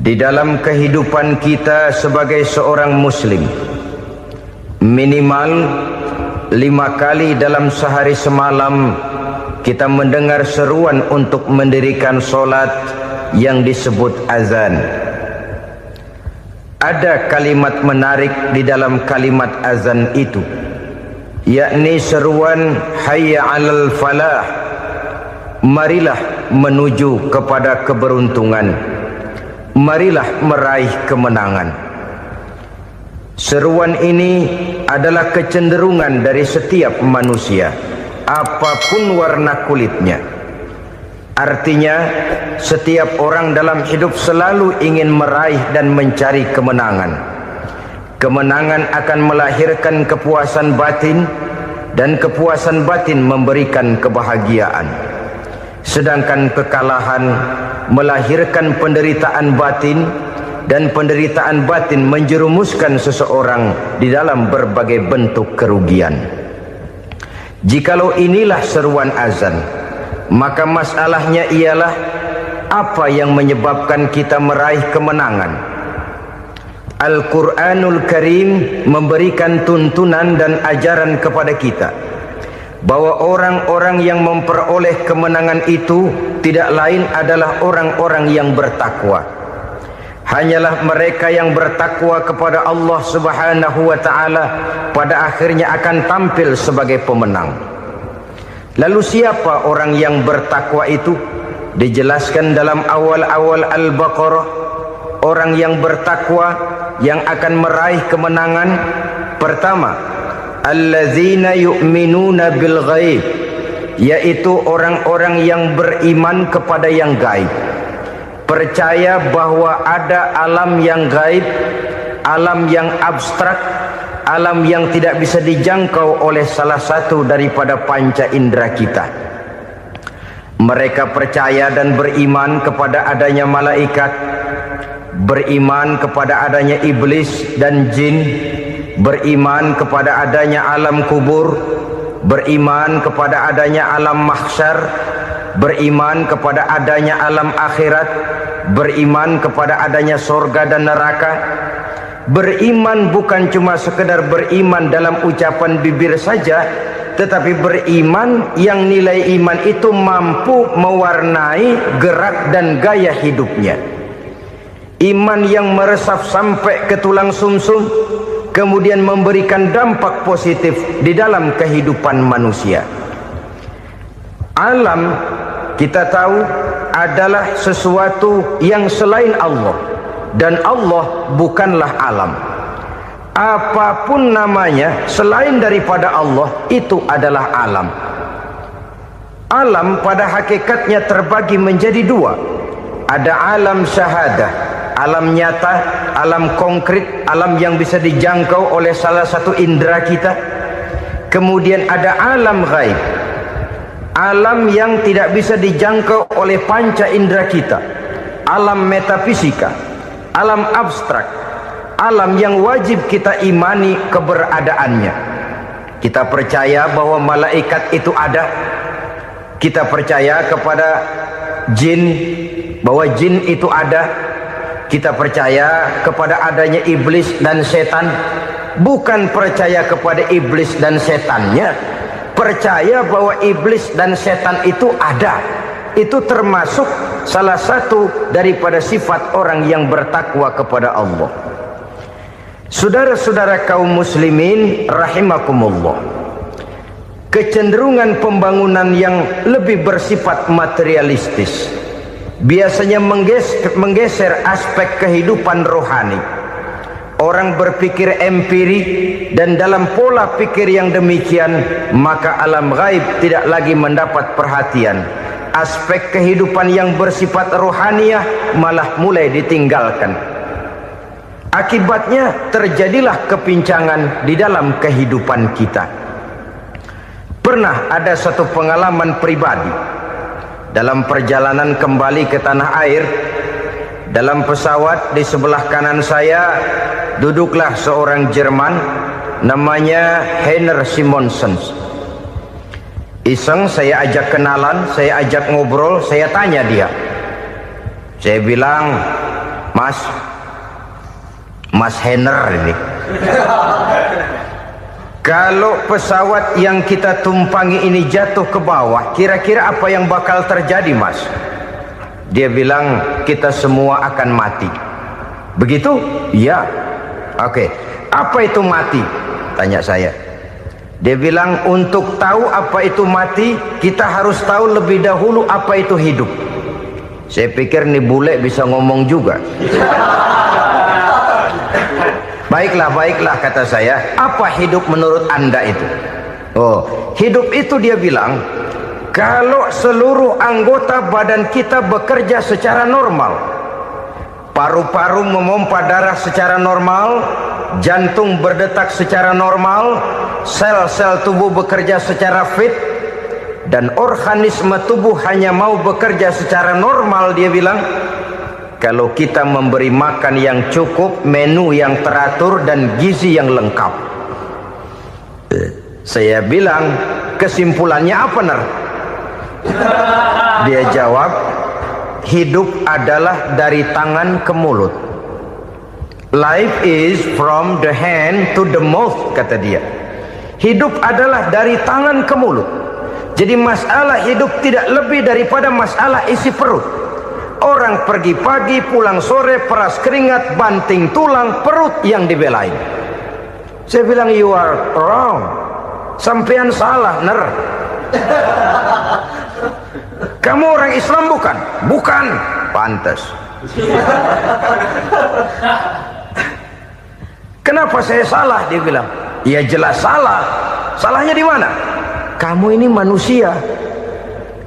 Di dalam kehidupan kita sebagai seorang muslim, minimal 5 kali dalam sehari semalam kita mendengar seruan untuk mendirikan solat yang disebut azan. Ada kalimat menarik di dalam kalimat azan itu, yakni seruan hayya 'alal falah, marilah menuju kepada keberuntungan, marilah meraih kemenangan. Seruan ini adalah kecenderungan dari setiap manusia, apapun warna kulitnya. Artinya, setiap orang dalam hidup selalu ingin meraih dan mencari kemenangan. Kemenangan akan melahirkan kepuasan batin, dan kepuasan batin memberikan kebahagiaan. Sedangkan kekalahan melahirkan penderitaan batin, dan penderitaan batin menjerumuskan seseorang di dalam berbagai bentuk kerugian. Jikalau inilah seruan azan, maka masalahnya ialah apa yang menyebabkan kita meraih kemenangan. Al-Quranul Karim memberikan tuntunan dan ajaran kepada kita bahwa orang-orang yang memperoleh kemenangan itu tidak lain adalah orang-orang yang bertakwa. Hanyalah mereka yang bertakwa kepada Allah Subhanahu wa ta'ala pada akhirnya akan tampil sebagai pemenang. Lalu siapa orang yang bertakwa itu? Dijelaskan dalam awal-awal Al-Baqarah, orang yang bertakwa yang akan meraih kemenangan. Pertama, allazina yu'minuna bil ghaib, yaitu orang-orang yang beriman kepada yang gaib, percaya bahwa ada alam yang gaib, alam yang abstrak, alam yang tidak bisa dijangkau oleh salah satu daripada panca indera kita. Mereka percaya dan beriman kepada adanya malaikat, beriman kepada adanya iblis dan jin, beriman kepada adanya alam kubur, beriman kepada adanya alam mahsyar, beriman kepada adanya alam akhirat, beriman kepada adanya surga dan neraka. Beriman bukan cuma sekedar beriman dalam ucapan bibir saja, tetapi beriman yang nilai iman itu mampu mewarnai gerak dan gaya hidupnya. Iman yang meresap sampai ke tulang sumsum, kemudian memberikan dampak positif di dalam kehidupan manusia. Alam, kita tahu, adalah sesuatu yang selain Allah, dan Allah bukanlah alam. Apapun namanya selain daripada Allah, itu adalah alam. Alam pada hakikatnya terbagi menjadi dua. Ada alam syahadah, alam nyata, alam konkret, alam yang bisa dijangkau oleh salah satu indera kita. Kemudian ada alam ghaib, alam yang tidak bisa dijangkau oleh panca indera kita, alam metafisika, alam abstrak, alam yang wajib kita imani keberadaannya. Kita percaya bahwa malaikat itu ada, kita percaya kepada jin, bahwa jin itu ada, kita percaya kepada adanya iblis dan setan. Bukan percaya kepada iblis dan setannya, percaya bahwa iblis dan setan itu ada. Itu termasuk salah satu daripada sifat orang yang bertakwa kepada Allah. Saudara-saudara kaum muslimin rahimakumullah, kecenderungan pembangunan yang lebih bersifat materialistis biasanya menggeser aspek kehidupan rohani. Orang berpikir empiri, dan dalam pola pikir yang demikian, maka alam gaib tidak lagi mendapat perhatian. Aspek kehidupan yang bersifat rohaniah malah mulai ditinggalkan. Akibatnya terjadilah kepincangan di dalam kehidupan kita. Pernah ada satu pengalaman pribadi dalam perjalanan kembali ke tanah air. Dalam pesawat di sebelah kanan saya duduklah seorang Jerman, namanya Heiner Simonsen. Iseng saya ajak kenalan, saya ajak ngobrol, saya tanya dia. Saya bilang, Mas Mas Henner ini. Kalau pesawat yang kita tumpangi ini jatuh ke bawah, kira-kira apa yang bakal terjadi, Mas? Dia bilang, kita semua akan mati. Begitu? Ya. Oke. Apa itu mati? Tanya saya. Dia bilang, untuk tahu apa itu mati, kita harus tahu lebih dahulu apa itu hidup. Saya pikir nih bule bisa ngomong juga. Baiklah, kata saya. Apa hidup menurut Anda itu? Oh, hidup itu dia bilang, kalau seluruh anggota badan kita bekerja secara normal, paru-paru memompa darah secara normal, jantung berdetak secara normal, sel-sel tubuh bekerja secara fit, dan organisme tubuh hanya mau bekerja secara normal, dia bilang, kalau kita memberi makan yang cukup, menu yang teratur, dan gizi yang lengkap. Saya bilang, kesimpulannya apa, Ner? Dia jawab, hidup adalah dari tangan ke mulut. Life is from the hand to the mouth, kata dia. Hidup adalah dari tangan ke mulut. Jadi masalah hidup tidak lebih daripada masalah isi perut. Orang pergi pagi, pulang sore, peras keringat, banting tulang, perut yang dibelain. Saya bilang, you are wrong. Sampean salah, Ner. Kamu orang Islam bukan? Bukan. Pantas. Kenapa saya salah? Dia bilang, ya jelas salah. Salahnya di mana? Kamu ini manusia.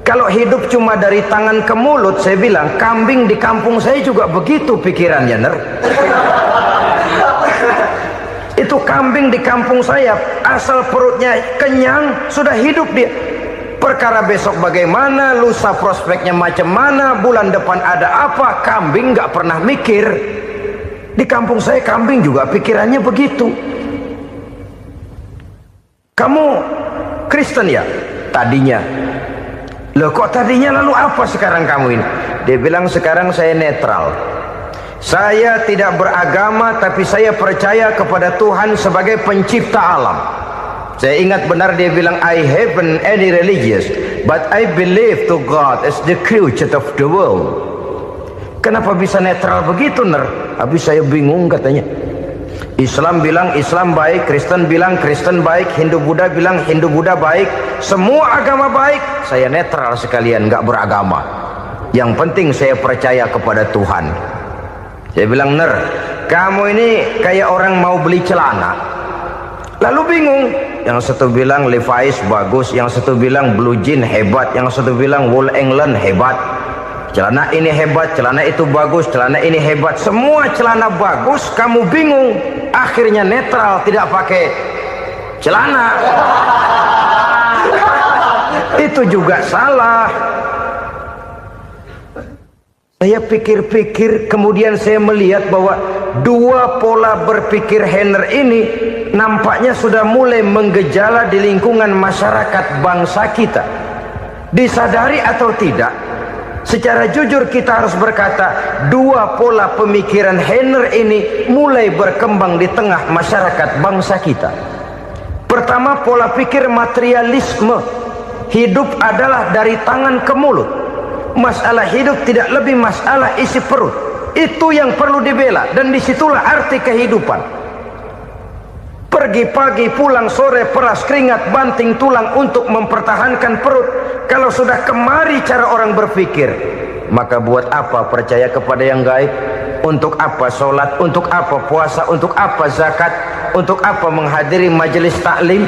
Kalau hidup cuma dari tangan ke mulut, saya bilang, kambing di kampung saya juga begitu pikirannya, Ner. Itu kambing di kampung saya, asal perutnya kenyang, sudah hidup dia. Perkara besok bagaimana, lusa prospeknya macam mana, bulan depan ada apa, kambing nggak pernah mikir. Di kampung saya kambing juga pikirannya begitu. Kamu Kristen ya? Tadinya. Loh kok tadinya, lalu apa sekarang kamu ini? Dia bilang, sekarang saya netral. Saya tidak beragama, tapi saya percaya kepada Tuhan sebagai pencipta alam. Saya ingat benar dia bilang, I haven't any religious, but I believe to God as the creator of the world. Kenapa bisa netral begitu, Ner? Habis saya bingung, katanya. Islam bilang Islam baik, Kristen bilang Kristen baik, Hindu Buddha bilang Hindu Buddha baik, semua agama baik. Saya netral sekalian, nggak beragama. Yang penting saya percaya kepada Tuhan. Saya bilang, Ner, kamu ini kayak orang mau beli celana, lalu bingung. Yang satu bilang Levi's bagus, yang satu bilang Blue Jean hebat, yang satu bilang Wool England hebat. Celana ini hebat, celana itu bagus, celana ini hebat. Semua celana bagus, kamu bingung. Akhirnya netral, tidak pakai celana. Itu juga salah. Saya pikir-pikir, kemudian saya melihat bahwa dua pola berpikir Henner ini nampaknya sudah mulai menggejala di lingkungan masyarakat bangsa kita. Disadari atau tidak, secara jujur kita harus berkata, dua pola pemikiran Henner ini mulai berkembang di tengah masyarakat bangsa kita. Pertama, pola pikir materialisme. Hidup adalah dari tangan ke mulut. Masalah hidup tidak lebih masalah isi perut. Itu yang perlu dibela, dan disitulah arti kehidupan. Pergi pagi, pulang sore, peras keringat, banting tulang untuk mempertahankan perut. Kalau sudah kemari cara orang berpikir, maka buat apa percaya kepada yang gaib? Untuk apa sholat? Untuk apa puasa? Untuk apa zakat? Untuk apa menghadiri majelis taklim?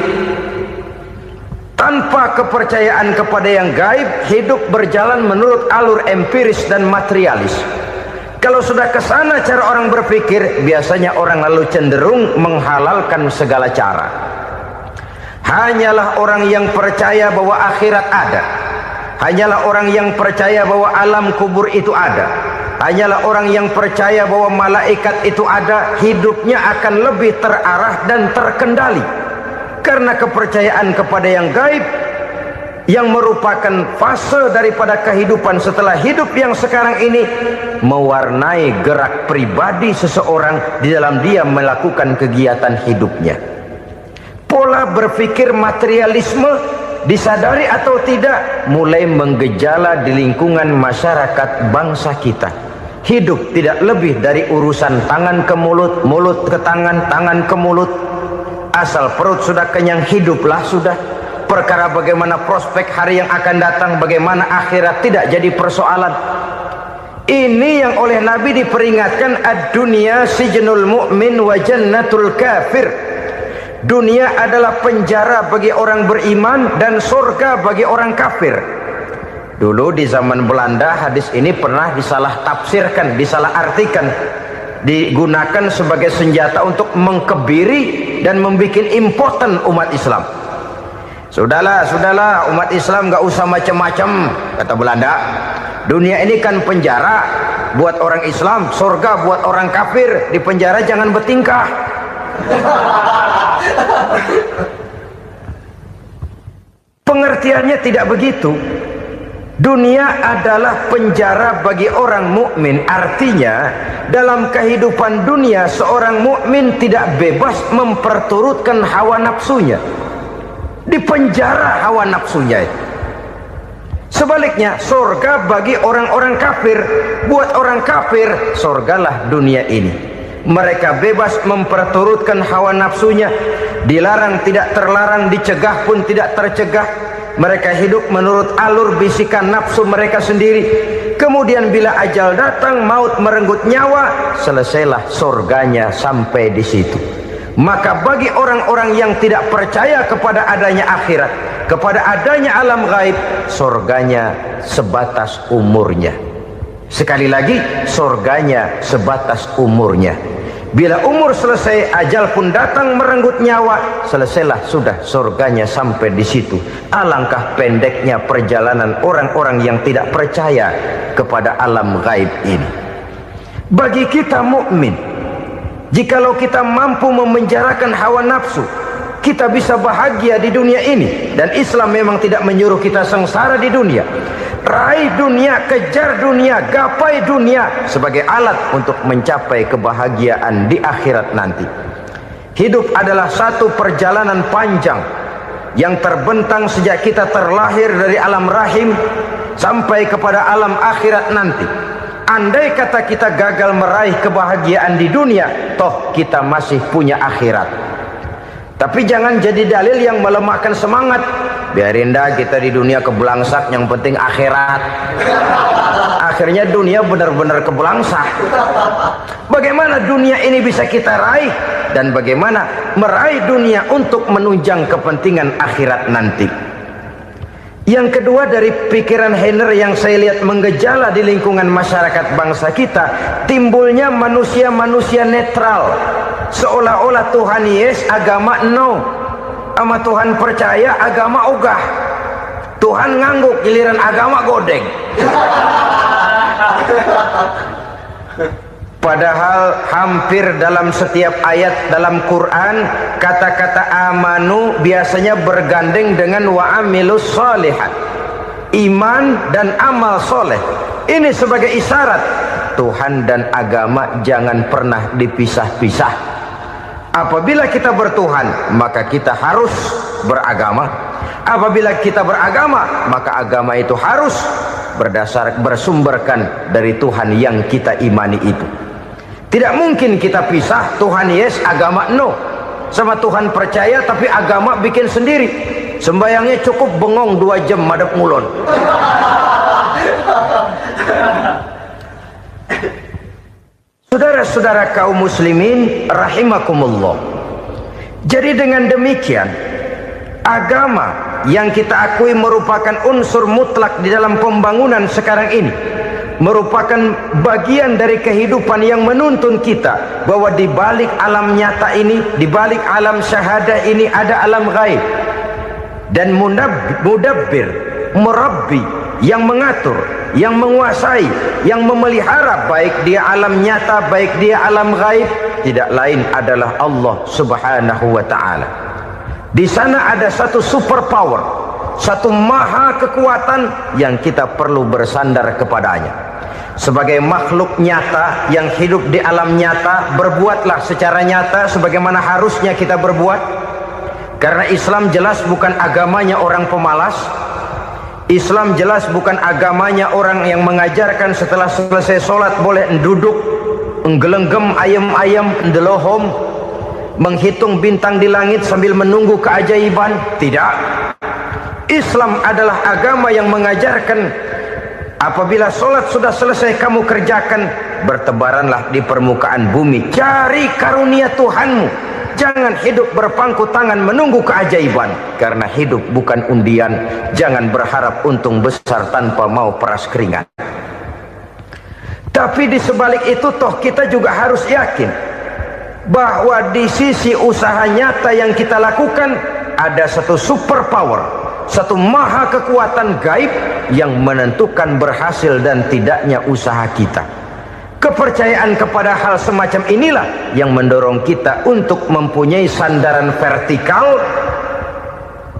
Tanpa kepercayaan kepada yang gaib, hidup berjalan menurut alur empiris dan materialis. Kalau sudah ke sana cara orang berpikir, biasanya orang lalu cenderung menghalalkan segala cara. Hanyalah orang yang percaya bahwa akhirat ada. Hanyalah orang yang percaya bahwa alam kubur itu ada. Hanyalah orang yang percaya bahwa malaikat itu ada, hidupnya akan lebih terarah dan terkendali. Karena kepercayaan kepada yang gaib yang merupakan fase daripada kehidupan setelah hidup yang sekarang ini, mewarnai gerak pribadi seseorang di dalam dia melakukan kegiatan hidupnya. Pola berpikir materialisme, disadari atau tidak, mulai menggejala di lingkungan masyarakat bangsa kita. Hidup tidak lebih dari urusan tangan ke mulut, mulut ke tangan, tangan ke mulut. Asal perut sudah kenyang, hiduplah sudah. Perkara bagaimana prospek hari yang akan datang, bagaimana akhirat, tidak jadi persoalan. Ini yang oleh Nabi diperingatkan, ad-dunya sijnul mu'min wa jannatul kafir. Dunia adalah penjara bagi orang beriman dan surga bagi orang kafir. Dulu di zaman Belanda hadis ini pernah disalah tafsirkan, disalah artikan, digunakan sebagai senjata untuk mengkebiri dan membuat impoten umat Islam. Sudahlah umat Islam gak usah macam-macam, kata Belanda. Dunia ini kan penjara buat orang Islam, surga buat orang kafir. Di penjara jangan bertingkah. Pengertiannya tidak begitu. Dunia adalah penjara bagi orang mukmin. Artinya dalam kehidupan dunia seorang mukmin tidak bebas memperturutkan hawa nafsunya. Di penjara hawa nafsunya itu. Sebaliknya surga bagi orang-orang kafir. Buat orang kafir surgalah dunia ini. Mereka bebas memperturutkan hawa nafsunya, dilarang tidak terlarang, dicegah pun tidak tercegah. Mereka hidup menurut alur bisikan nafsu mereka sendiri. Kemudian bila ajal datang, maut merenggut nyawa, selesailah surganya sampai di situ. Maka bagi orang-orang yang tidak percaya kepada adanya akhirat, kepada adanya alam gaib, surganya sebatas umurnya. Sekali lagi, surganya sebatas umurnya. Bila umur selesai, ajal pun datang merenggut nyawa, selesailah sudah surganya sampai di situ. Alangkah pendeknya perjalanan orang-orang yang tidak percaya kepada alam gaib ini. Bagi kita mukmin, jikalau kita mampu memenjarakan hawa nafsu, kita bisa bahagia di dunia ini. Dan Islam memang tidak menyuruh kita sengsara di dunia. Raih dunia, kejar dunia, gapai dunia sebagai alat untuk mencapai kebahagiaan di akhirat nanti. Hidup adalah satu perjalanan panjang yang terbentang sejak kita terlahir dari alam rahim sampai kepada alam akhirat nanti. Andai kata kita gagal meraih kebahagiaan di dunia, toh kita masih punya akhirat. Tapi jangan jadi dalil yang melemahkan semangat. Biarin dah kita di dunia kebelangsak, yang penting akhirat. Akhirnya dunia benar-benar kebelangsak. Bagaimana dunia ini bisa kita raih, dan bagaimana meraih dunia untuk menunjang kepentingan akhirat nanti. Yang kedua, dari pikiran Heiner yang saya lihat menggejala di lingkungan masyarakat bangsa kita, timbulnya manusia-manusia netral. Seolah-olah Tuhan yes, agama no. Sama Tuhan percaya, agama ogah. Tuhan ngangguk, giliran agama godeng. Padahal hampir dalam setiap ayat dalam Quran, kata-kata amanu biasanya bergandeng dengan wa amilus sholihat. Iman dan amal soleh. Ini sebagai isyarat Tuhan dan agama jangan pernah dipisah-pisah. Apabila kita bertuhan, maka kita harus beragama. Apabila kita beragama, maka agama itu harus bersumberkan dari Tuhan yang kita imani itu. Tidak mungkin kita pisah, Tuhan yes, agama no. Sama Tuhan percaya tapi agama bikin sendiri. Sembayangnya cukup bengong 2 jam madep mulon. Saudara-saudara kaum muslimin rahimakumullah. Jadi dengan demikian, agama yang kita akui merupakan unsur mutlak di dalam pembangunan sekarang ini, merupakan bagian dari kehidupan yang menuntun kita bahwa di balik alam nyata ini, di balik alam syahadah ini ada alam gaib. Dan mudabbir, murabbi, yang mengatur, yang menguasai, yang memelihara baik dia alam nyata, baik dia alam gaib, tidak lain adalah Allah Subhanahu wa ta'ala. Di sana ada satu super power satu maha kekuatan yang kita perlu bersandar kepadanya. Sebagai makhluk nyata yang hidup di alam nyata, berbuatlah secara nyata sebagaimana harusnya kita berbuat. Karena Islam jelas bukan agamanya orang pemalas. Islam jelas bukan agamanya orang yang mengajarkan setelah selesai sholat boleh duduk, nggelenggem ayam-ayam, ndelohom, menghitung bintang di langit sambil menunggu keajaiban. Tidak. Islam adalah agama yang mengajarkan apabila sholat sudah selesai kamu kerjakan, bertebaranlah di permukaan bumi, cari karunia Tuhanmu. Jangan hidup berpangku tangan menunggu keajaiban. Karena hidup bukan undian. Jangan berharap untung besar tanpa mau peras keringat. Tapi di sebalik itu toh kita juga harus yakin bahwa di sisi usaha nyata yang kita lakukan ada satu super power, satu maha kekuatan gaib yang menentukan berhasil dan tidaknya usaha kita. Kepercayaan kepada hal semacam inilah yang mendorong kita untuk mempunyai sandaran vertikal,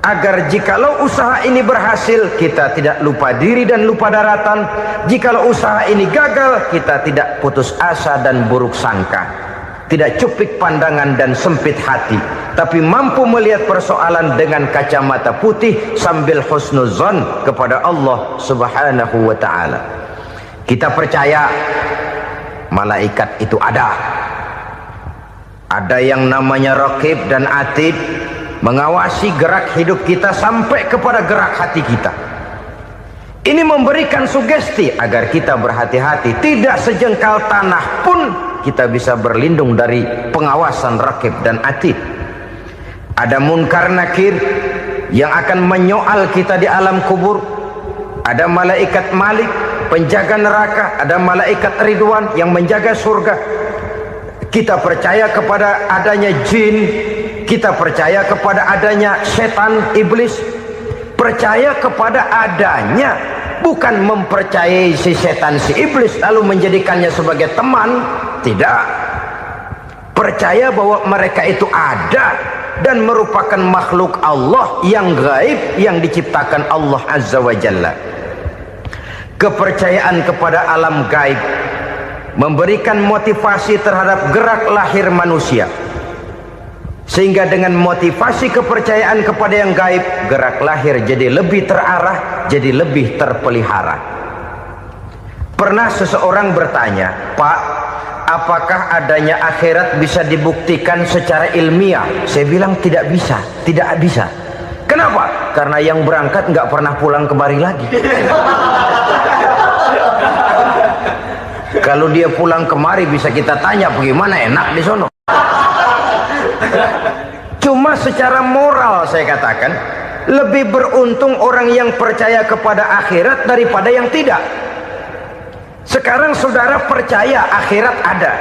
agar jikalau usaha ini berhasil kita tidak lupa diri dan lupa daratan. Jikalau usaha ini gagal kita tidak putus asa dan buruk sangka, tidak cupik pandangan dan sempit hati, tapi mampu melihat persoalan dengan kacamata putih sambil husnuzon kepada Allah Subhanahu wa ta'ala. Kita percaya malaikat itu ada yang namanya Raqib dan Atid, mengawasi gerak hidup kita sampai kepada gerak hati kita. Ini memberikan sugesti agar kita berhati-hati, tidak sejengkal tanah pun kita bisa berlindung dari pengawasan Raqib dan Atid. Ada Munkar Nakir yang akan menyoal kita di alam kubur. Ada malaikat Malik penjaga neraka, ada malaikat Ridwan yang menjaga surga. Kita percaya kepada adanya jin, kita percaya kepada adanya setan, iblis. Percaya kepada adanya, bukan mempercayai si setan, si iblis lalu menjadikannya sebagai teman. Tidak. Percaya bahwa mereka itu ada dan merupakan makhluk Allah yang gaib yang diciptakan Allah Azza wa Jalla. Kepercayaan kepada alam gaib memberikan motivasi terhadap gerak lahir manusia, sehingga dengan motivasi kepercayaan kepada yang gaib, gerak lahir jadi lebih terarah, jadi lebih terpelihara. Pernah seseorang bertanya, "Pak, apakah adanya akhirat bisa dibuktikan secara ilmiah?" Saya bilang tidak bisa, tidak bisa. Kenapa? Karena yang berangkat nggak pernah pulang kemari lagi. Kalau dia pulang kemari bisa kita tanya bagaimana enak di sono. Cuma secara moral saya katakan, lebih beruntung orang yang percaya kepada akhirat daripada yang tidak. Sekarang saudara percaya akhirat ada,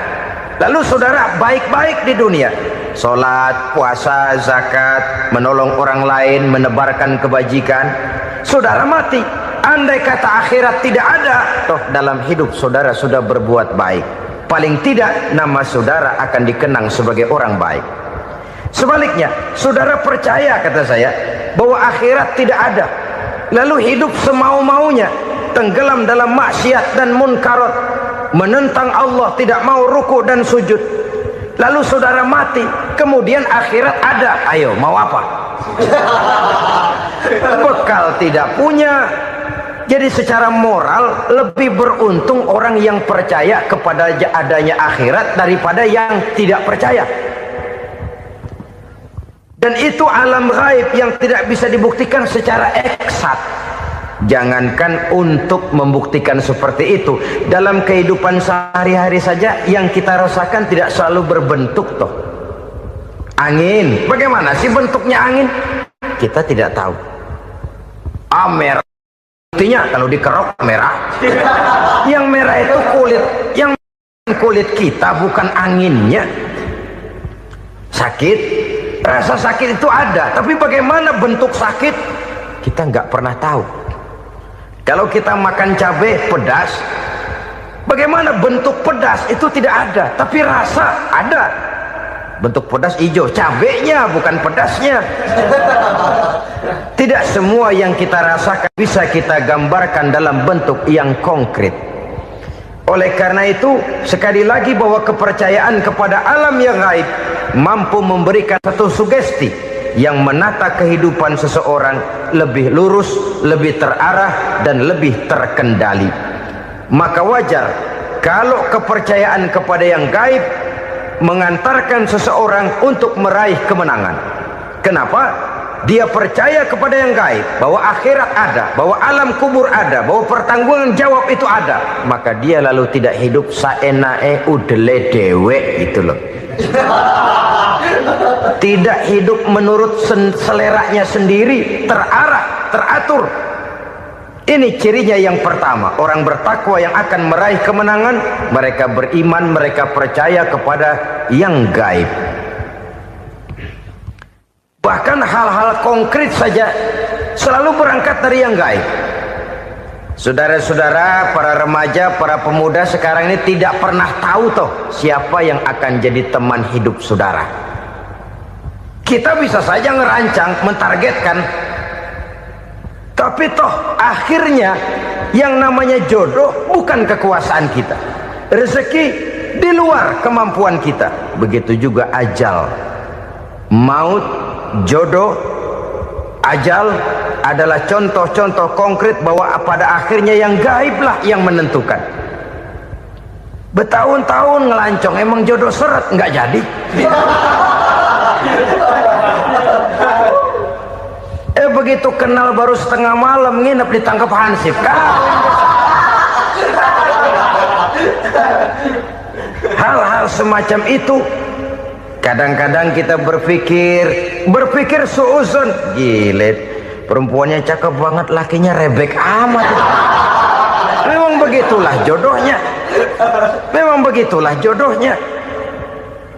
lalu saudara baik-baik di dunia, sholat, puasa, zakat, menolong orang lain, menebarkan kebajikan. Saudara mati, andai kata akhirat tidak ada, toh dalam hidup saudara sudah berbuat baik, paling tidak nama saudara akan dikenang sebagai orang baik. Sebaliknya, saudara percaya, kata saya, bahwa akhirat tidak ada, lalu hidup semau-maunya, tenggelam dalam maksiat dan munkarat, menentang Allah, tidak mau ruku dan sujud, lalu saudara mati, kemudian akhirat ada, ayo mau apa? Bekal tidak punya. Jadi secara moral lebih beruntung orang yang percaya kepada adanya akhirat daripada yang tidak percaya. Dan itu alam gaib yang tidak bisa dibuktikan secara eksat. Jangankan untuk membuktikan seperti itu, dalam kehidupan sehari-hari saja yang kita rasakan tidak selalu berbentuk toh. Angin, bagaimana sih bentuknya angin? Kita tidak tahu. Merah, buktinya kalau dikerok merah. Yang merah itu kulit, yang kulit kita bukan anginnya. Sakit, rasa sakit itu ada, tapi bagaimana bentuk sakit kita nggak pernah tahu. Kalau kita makan cabai pedas, bagaimana bentuk pedas itu tidak ada, tapi rasa ada. Bentuk pedas hijau, cabenya bukan pedasnya. Tidak semua yang kita rasakan bisa kita gambarkan dalam bentuk yang konkret. Oleh karena itu, sekali lagi bahwa kepercayaan kepada alam yang gaib mampu memberikan satu sugesti yang menata kehidupan seseorang lebih lurus, lebih terarah, dan lebih terkendali. Maka wajar kalau kepercayaan kepada yang gaib mengantarkan seseorang untuk meraih kemenangan. Kenapa? Dia percaya kepada yang gaib, bahwa akhirat ada, bahwa alam kubur ada, bahwa pertanggungan jawab itu ada. Maka dia lalu tidak hidup saenae udele dewe gitu loh. Tidak hidup menurut seleranya sendiri, terarah, teratur. Ini cirinya yang pertama. Orang bertakwa yang akan meraih kemenangan, mereka beriman, mereka percaya kepada yang gaib. Bahkan hal-hal konkret saja selalu berangkat dari yang gaib. Saudara-saudara, para remaja, para pemuda sekarang ini tidak pernah tahu toh siapa yang akan jadi teman hidup saudara. Kita bisa saja ngerancang, mentargetkan, tapi toh akhirnya yang namanya jodoh bukan kekuasaan kita. Rezeki di luar kemampuan kita. Begitu juga ajal. Maut, jodoh, ajal adalah contoh-contoh konkret bahwa pada akhirnya yang gaiblah yang menentukan. Bertahun-tahun ngelancong, emang jodoh seret, nggak jadi. Begitu kenal baru setengah malam nginep ditangkap hansip kan. Hal-hal semacam itu kadang-kadang kita berpikir suuzon, gilet, perempuannya cakep banget, lakinya rebek amat. Memang begitulah jodohnya. Memang begitulah jodohnya.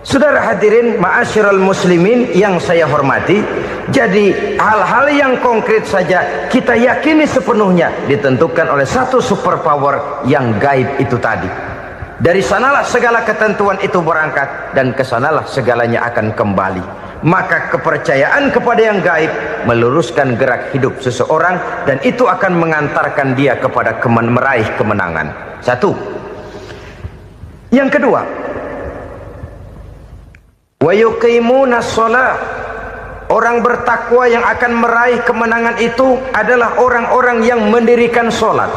Saudara hadirin ma'asyiral muslimin yang saya hormati, jadi hal-hal yang konkret saja kita yakini sepenuhnya ditentukan oleh satu superpower yang gaib itu tadi. Dari sanalah segala ketentuan itu berangkat dan kesanalah segalanya akan kembali. Maka kepercayaan kepada yang gaib meluruskan gerak hidup seseorang dan itu akan mengantarkan dia kepada meraih kemenangan. Satu. Yang kedua, wa yuqimuna shalah. Orang bertakwa yang akan meraih kemenangan itu adalah orang-orang yang mendirikan sholat.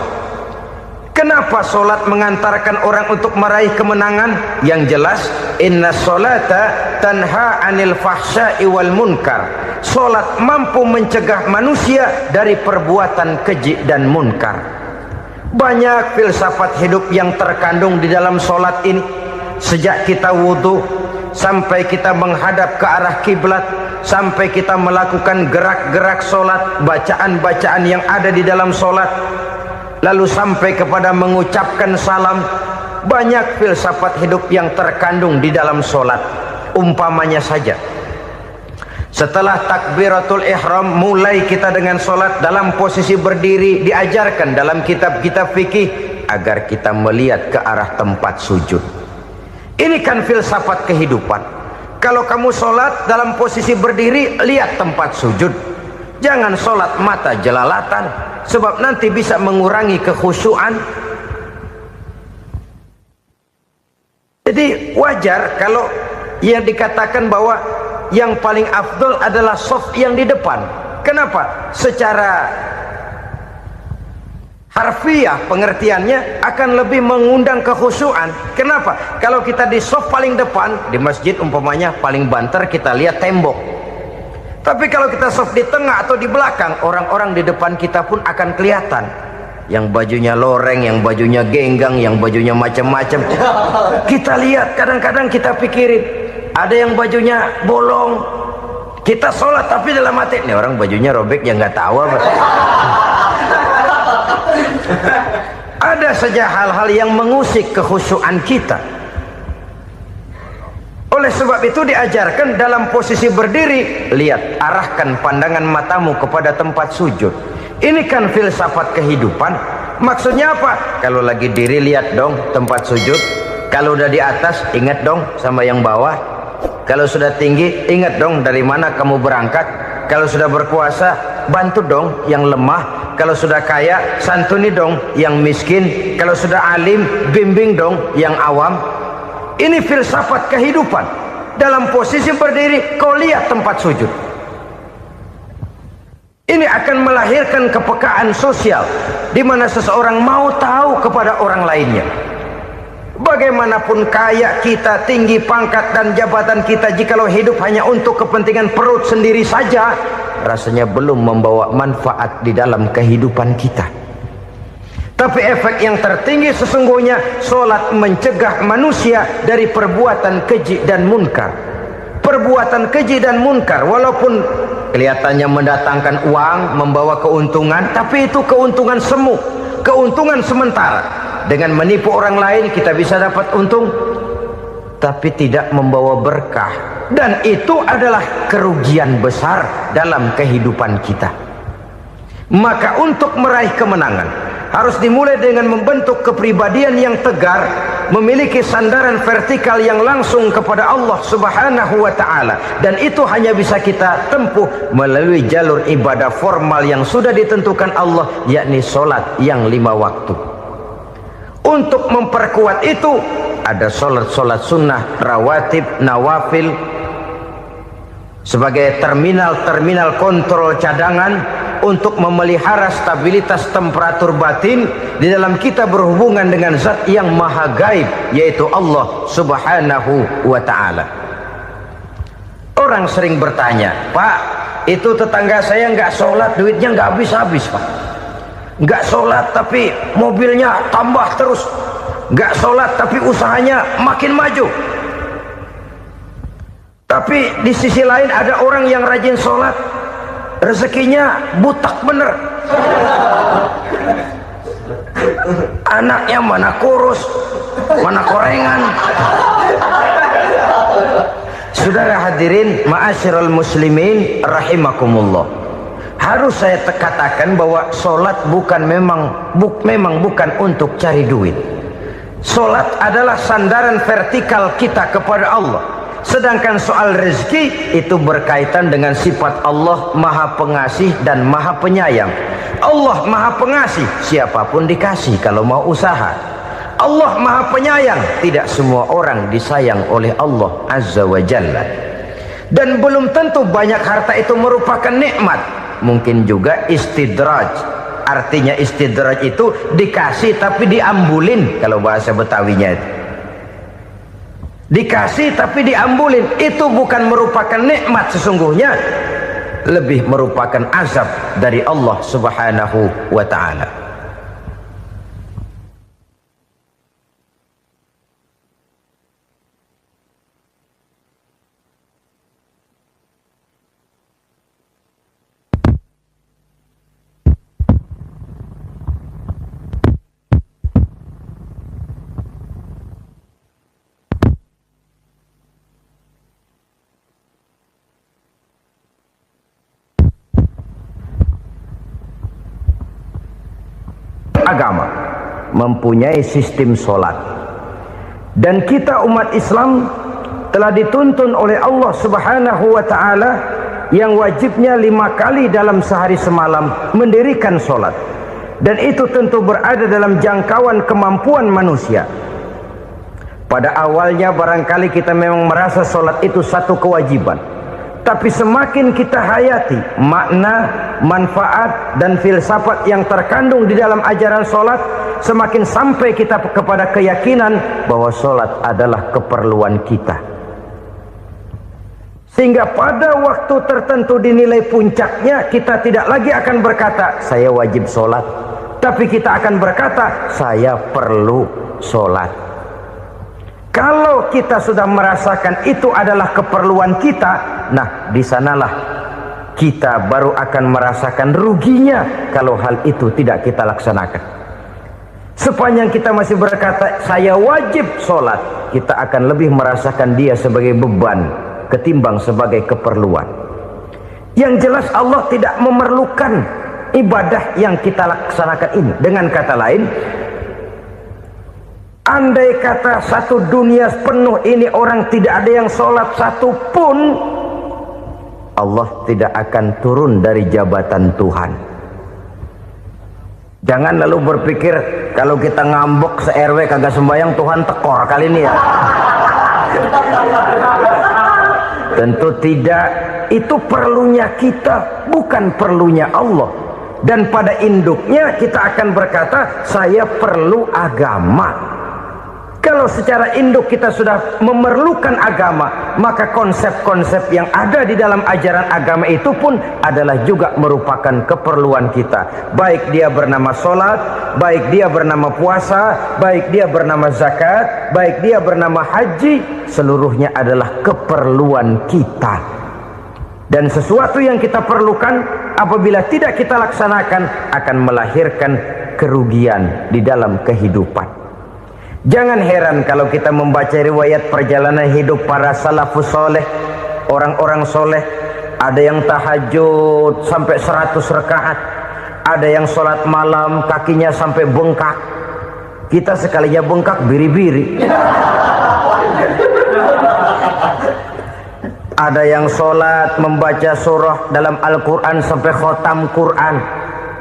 Kenapa sholat mengantarkan orang untuk meraih kemenangan? Yang jelas, inna sholata tanha anil fahsya'i wal munkar. Sholat mampu mencegah manusia dari perbuatan keji dan munkar. Banyak filsafat hidup yang terkandung di dalam sholat ini. Sejak kita wudhu sampai kita menghadap ke arah kiblat, sampai kita melakukan gerak-gerak sholat, bacaan-bacaan yang ada di dalam sholat, lalu sampai kepada mengucapkan salam. Banyak filsafat hidup yang terkandung di dalam sholat. Umpamanya saja, setelah takbiratul ihram mulai kita dengan sholat dalam posisi berdiri, diajarkan dalam kitab-kitab fikih agar kita melihat ke arah tempat sujud. Ini kan filsafat kehidupan. Kalau kamu sholat dalam posisi berdiri, lihat tempat sujud. Jangan sholat mata jelalatan, sebab nanti bisa mengurangi kekhusyuan. Jadi wajar kalau yang dikatakan bahwa yang paling afdol adalah shaf yang di depan. Kenapa? Secara harfiah pengertiannya akan lebih mengundang kekhusyuan. Kenapa? Kalau kita di shaf paling depan di masjid umpamanya paling banter kita lihat tembok. Tapi kalau kita shaf di tengah atau di belakang, orang-orang di depan kita pun akan kelihatan. Yang bajunya loreng, yang bajunya genggang, yang bajunya macam-macam. Kita lihat, kadang-kadang kita pikirin, ada yang bajunya bolong. Kita sholat tapi dalam hati, nih orang bajunya robek yang nggak tahu apa. Ada saja hal-hal yang mengusik kekhusyuan kita. Oleh sebab itu diajarkan dalam posisi berdiri, lihat, arahkan pandangan matamu kepada tempat sujud. Ini kan filsafat kehidupan. Maksudnya apa? Kalau lagi diri lihat dong tempat sujud. Kalau udah di atas ingat dong sama yang bawah. Kalau sudah tinggi, ingat dong dari mana kamu berangkat. Kalau sudah berkuasa, bantu dong yang lemah. Kalau sudah kaya, santuni dong yang miskin. Kalau sudah alim, bimbing dong yang awam. Ini filsafat kehidupan. Dalam posisi berdiri, kau lihat tempat sujud. Ini akan melahirkan kepekaan sosial, di mana seseorang mau tahu kepada orang lainnya. Bagaimanapun kaya kita, tinggi pangkat dan jabatan kita, jikalau hidup hanya untuk kepentingan perut sendiri saja, rasanya belum membawa manfaat di dalam kehidupan kita. Tapi efek yang tertinggi sesungguhnya, solat mencegah manusia dari perbuatan keji dan munkar. Perbuatan keji dan munkar, walaupun kelihatannya mendatangkan uang, membawa keuntungan, tapi itu keuntungan semu, keuntungan sementara. Dengan menipu orang lain kita bisa dapat untung, tapi tidak membawa berkah, dan itu adalah kerugian besar dalam kehidupan kita. Maka untuk meraih kemenangan harus dimulai dengan membentuk kepribadian yang tegar, memiliki sandaran vertikal yang langsung kepada Allah Subhanahu wa ta'ala, dan itu hanya bisa kita tempuh melalui jalur ibadah formal yang sudah ditentukan Allah, yakni solat yang 5 waktu. Untuk memperkuat itu ada solat-solat sunnah, rawatib, nawafil sebagai terminal kontrol cadangan untuk memelihara stabilitas temperatur batin di dalam kita berhubungan dengan zat yang maha gaib, yaitu Allah Subhanahu wa ta'ala. Orang sering bertanya, Pak, itu tetangga saya nggak sholat, duitnya nggak habis-habis, Pak. Nggak sholat tapi mobilnya tambah terus, nggak sholat tapi usahanya makin maju. Tapi di sisi lain ada orang yang rajin sholat, rezekinya butak bener, anaknya mana kurus, mana korengan. Saudara hadirin ma'asyiral muslimin rahimakumullah, harus saya katakan bahwa solat memang bukan untuk cari duit. Solat adalah sandaran vertikal kita kepada Allah. Sedangkan soal rezeki itu berkaitan dengan sifat Allah maha pengasih dan maha penyayang. Allah maha pengasih, siapapun dikasih kalau mau usaha. Allah maha penyayang, tidak semua orang disayang oleh Allah Azza wa Jalla. Dan belum tentu banyak harta itu merupakan nikmat. Mungkin juga istidraj. Artinya istidraj itu dikasih tapi diambulin, kalau bahasa Betawinya itu. Dikasih tapi diambulin, itu bukan merupakan nikmat sesungguhnya, lebih merupakan azab dari Allah Subhanahu wa ta'ala. Agama mempunyai sistem solat, dan kita umat Islam telah dituntun oleh Allah Subhanahu wa ta'ala yang wajibnya 5 kali dalam sehari semalam mendirikan solat, dan itu tentu berada dalam jangkauan kemampuan manusia. Pada awalnya barangkali kita memang merasa solat itu satu kewajiban, tapi semakin kita hayati makna, manfaat dan filsafat yang terkandung di dalam ajaran solat, semakin sampai kita kepada keyakinan bahwa solat adalah keperluan kita. Sehingga pada waktu tertentu dinilai puncaknya, kita tidak lagi akan berkata saya wajib solat, tapi kita akan berkata saya perlu solat. Kalau kita sudah merasakan itu adalah keperluan kita, nah di sanalah kita baru akan merasakan ruginya kalau hal itu tidak kita laksanakan. Sepanjang kita masih berkata saya wajib sholat, kita akan lebih merasakan dia sebagai beban ketimbang sebagai keperluan. Yang jelas Allah tidak memerlukan ibadah yang kita laksanakan ini. Dengan kata lain, Andai kata satu dunia penuh ini orang tidak ada yang sholat satu pun, Allah tidak akan turun dari jabatan Tuhan. Jangan lalu berpikir kalau kita ngambek se-RW kagak sembahyang Tuhan tekor kali ini ya. Tentu tidak. Itu perlunya kita, bukan perlunya Allah. Dan pada induknya kita akan berkata, saya perlu agama. Kalau secara induk kita sudah memerlukan agama, maka konsep-konsep yang ada di dalam ajaran agama itu pun adalah juga merupakan keperluan kita. Baik dia bernama sholat, baik dia bernama puasa, baik dia bernama zakat, baik dia bernama haji, seluruhnya adalah keperluan kita. Dan sesuatu yang kita perlukan apabila tidak kita laksanakan akan melahirkan kerugian di dalam kehidupan. Jangan heran kalau kita membaca riwayat perjalanan hidup para salafus soleh, orang-orang soleh. Ada yang tahajud sampai 100 rakaat, ada yang sholat malam kakinya sampai bengkak. Kita sekalinya bengkak biri-biri. Ada yang sholat membaca surah dalam Al-Quran sampai khotam Quran.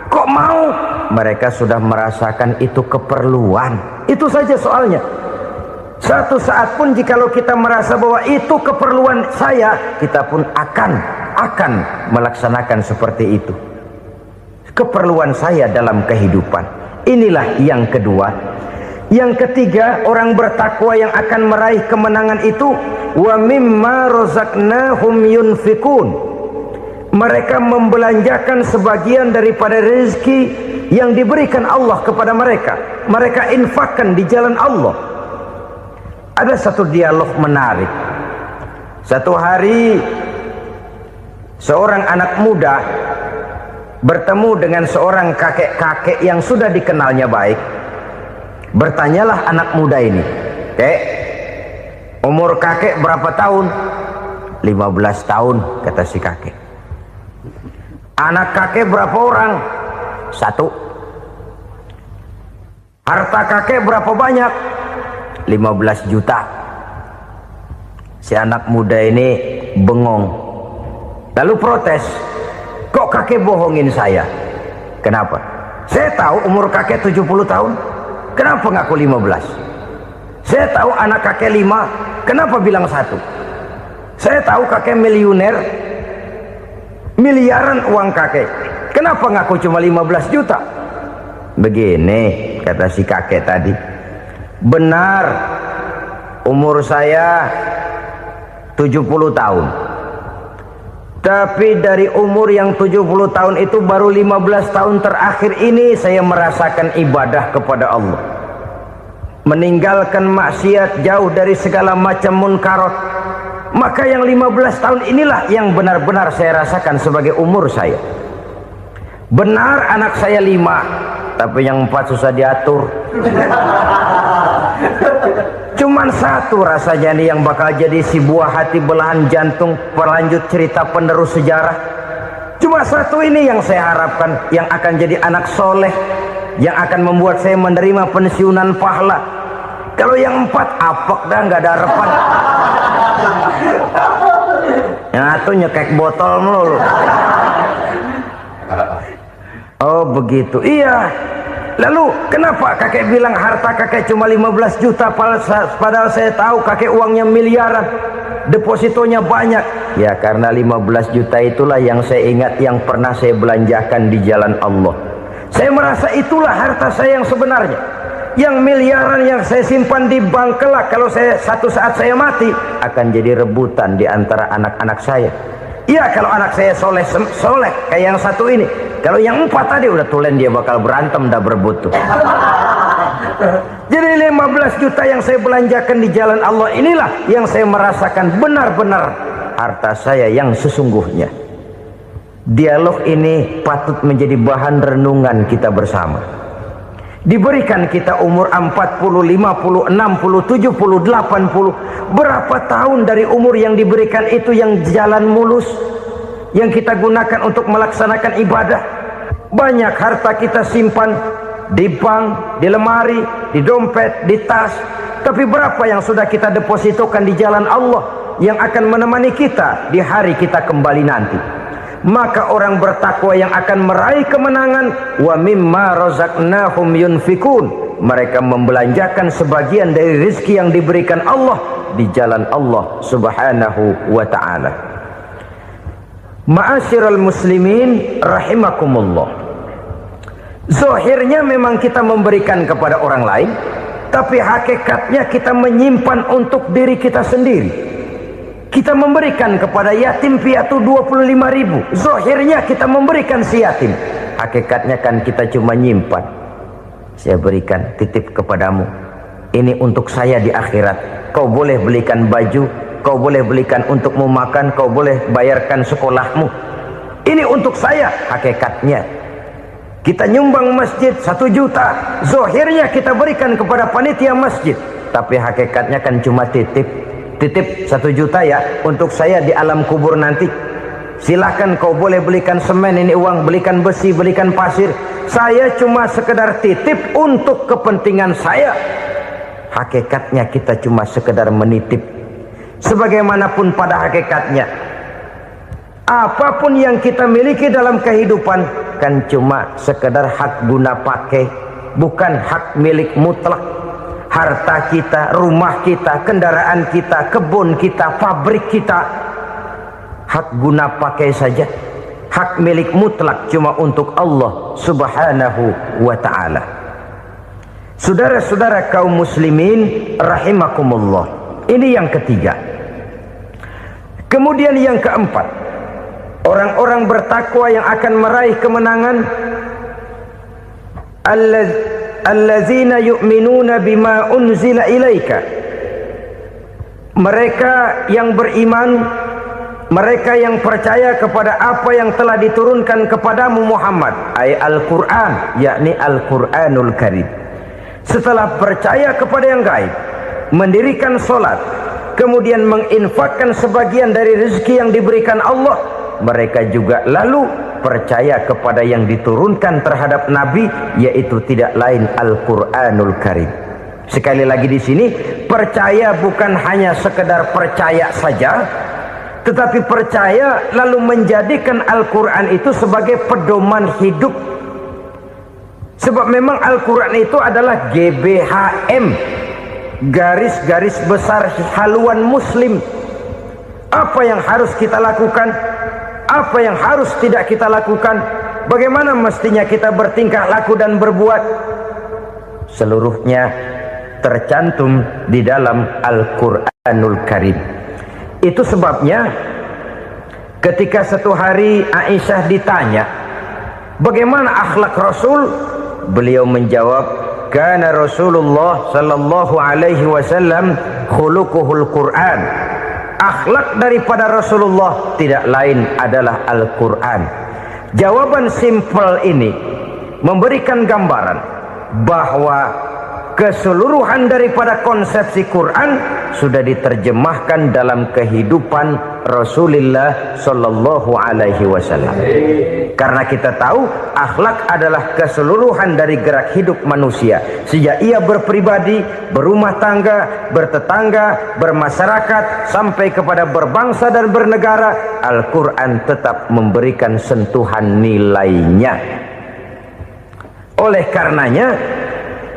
Kok mau? Mereka sudah merasakan itu keperluan. Itu saja soalnya. Satu saat pun jikalau kita merasa bahwa itu keperluan saya, kita pun akan melaksanakan seperti itu. Keperluan saya dalam kehidupan. Inilah yang kedua. Yang ketiga, orang bertakwa yang akan meraih kemenangan itu, wa mimma razaqnahum yunfikun. Mereka membelanjakan sebagian daripada rezeki yang diberikan Allah kepada mereka. Mereka infakkan di jalan Allah. Ada satu dialog menarik. Satu hari seorang anak muda bertemu dengan seorang kakek-kakek yang sudah dikenalnya baik. Bertanyalah anak muda ini, "Kek, umur kakek berapa tahun?" 15 tahun, kata si kakek. Anak kakek berapa orang? 1. Harta kakek berapa banyak? 15 juta. Si anak muda ini bengong. Lalu protes, "Kok kakek bohongin saya?" "Kenapa?" "Saya tahu umur kakek 70 tahun. Kenapa ngaku 15? Saya tahu anak kakek 5. Kenapa bilang 1? Saya tahu kakek miliuner, miliaran uang kakek. Kenapa ngaku cuma 15 juta? Begini, kata si kakek tadi. Benar, umur saya 70 tahun. Tapi dari umur yang 70 tahun itu baru 15 tahun terakhir ini saya merasakan ibadah kepada Allah. Meninggalkan maksiat, jauh dari segala macam munkarat. Maka yang 15 tahun inilah yang benar-benar saya rasakan sebagai umur saya. Benar anak saya 5, tapi yang 4 susah diatur. Cuman 1 rasanya nih yang bakal jadi si buah hati belahan jantung pelanjut cerita penerus sejarah. Cuma 1 ini yang saya harapkan, yang akan jadi anak soleh, yang akan membuat saya menerima pensiunan pahala. Kalau yang 4 apek dah, nggak ada harapan. Yang 1 nyekek botol melulu. Oh begitu, iya. Lalu kenapa kakek bilang harta kakek cuma 15 juta padahal saya tahu kakek uangnya miliaran, depositonya banyak? Ya karena 15 juta itulah yang saya ingat yang pernah saya belanjakan di jalan Allah. Saya merasa itulah harta saya yang sebenarnya. Yang miliaran yang saya simpan di bank kelak kalau satu saat saya mati akan jadi rebutan di antara anak-anak saya. Iya kalau anak saya soleh kayak yang 1 ini. Kalau yang 4 tadi udah tulen dia bakal berantem dah berebut tuh. Jadi 15 juta yang saya belanjakan di jalan Allah inilah yang saya merasakan benar-benar harta saya yang sesungguhnya. Dialog ini patut menjadi bahan renungan kita bersama. Diberikan kita umur 40, 50, 60, 70, 80. Berapa tahun dari umur yang diberikan itu yang jalan mulus, yang kita gunakan untuk melaksanakan ibadah? Banyak harta kita simpan di bank, di lemari, di dompet, di tas. Tapi berapa yang sudah kita depositokan di jalan Allah yang akan menemani kita di hari kita kembali nanti? Maka orang bertakwa yang akan meraih kemenangan, wa mimma razaqnahum yunfikun, mereka membelanjakan sebagian dari rezeki yang diberikan Allah di jalan Allah subhanahu wa ta'ala. Ma'asyiral muslimin rahimakumullah, zahirnya memang kita memberikan kepada orang lain, tapi hakikatnya kita menyimpan untuk diri kita sendiri. Kita memberikan kepada yatim piatu 25.000. Zahirnya kita memberikan si yatim, hakikatnya kan kita cuma nyimpan. Saya berikan, titip kepadamu, ini untuk saya di akhirat. Kau boleh belikan baju, kau boleh belikan untukmu makan, kau boleh bayarkan sekolahmu. Ini untuk saya. Hakikatnya kita nyumbang masjid 1 juta, zahirnya kita berikan kepada panitia masjid, tapi hakikatnya kan cuma titip 1 juta ya, untuk saya di alam kubur nanti. Silahkan kau boleh belikan semen, ini uang, belikan besi, belikan pasir. Saya cuma sekedar titip untuk kepentingan saya. Hakikatnya kita cuma sekedar menitip. Sebagaimanapun pada hakikatnya, apapun yang kita miliki dalam kehidupan kan cuma sekedar hak guna pakai, bukan hak milik mutlak. Harta kita, rumah kita, kendaraan kita, kebun kita, pabrik kita, hak guna pakai saja. Hak milik mutlak cuma untuk Allah subhanahu wa ta'ala. Saudara-saudara kaum muslimin rahimakumullah, ini yang ketiga. Kemudian yang keempat, orang-orang bertakwa yang akan meraih kemenangan, allazina yu'minuna bima unzila ilaika, mereka yang beriman, mereka yang percaya kepada apa yang telah diturunkan kepadamu Muhammad, ay Al-Quran, yakni Al-Quranul Karim. Setelah percaya kepada yang gaib, mendirikan solat, kemudian menginfakkan sebagian dari rezeki yang diberikan Allah, mereka juga lalu percaya kepada yang diturunkan terhadap Nabi, yaitu tidak lain Al-Quranul Karim. Sekali lagi di sini, percaya bukan hanya sekedar percaya saja, tetapi percaya lalu menjadikan Al-Quran itu sebagai pedoman hidup. Sebab memang Al-Quran itu adalah GBHM, garis-garis besar haluan muslim. Apa yang harus kita lakukan, apa yang harus tidak kita lakukan, bagaimana mestinya kita bertingkah laku dan berbuat, seluruhnya tercantum di dalam Al-Quranul Karim. Itu sebabnya ketika satu hari Aisyah ditanya bagaimana akhlak Rasul, beliau menjawab, kana Rasulullah sallallahu alaihi wasallam khuluquhul Quran. Akhlak daripada Rasulullah tidak lain adalah Al-Quran. Jawaban simpel ini memberikan gambaran bahwa keseluruhan daripada konsepsi Quran sudah diterjemahkan dalam kehidupan Rasulullah sallallahu alaihi wasallam. Karena kita tahu akhlak adalah keseluruhan dari gerak hidup manusia. Sejak ia berpribadi, berumah tangga, bertetangga, bermasyarakat, sampai kepada berbangsa dan bernegara, Al-Quran tetap memberikan sentuhan nilainya. Oleh karenanya,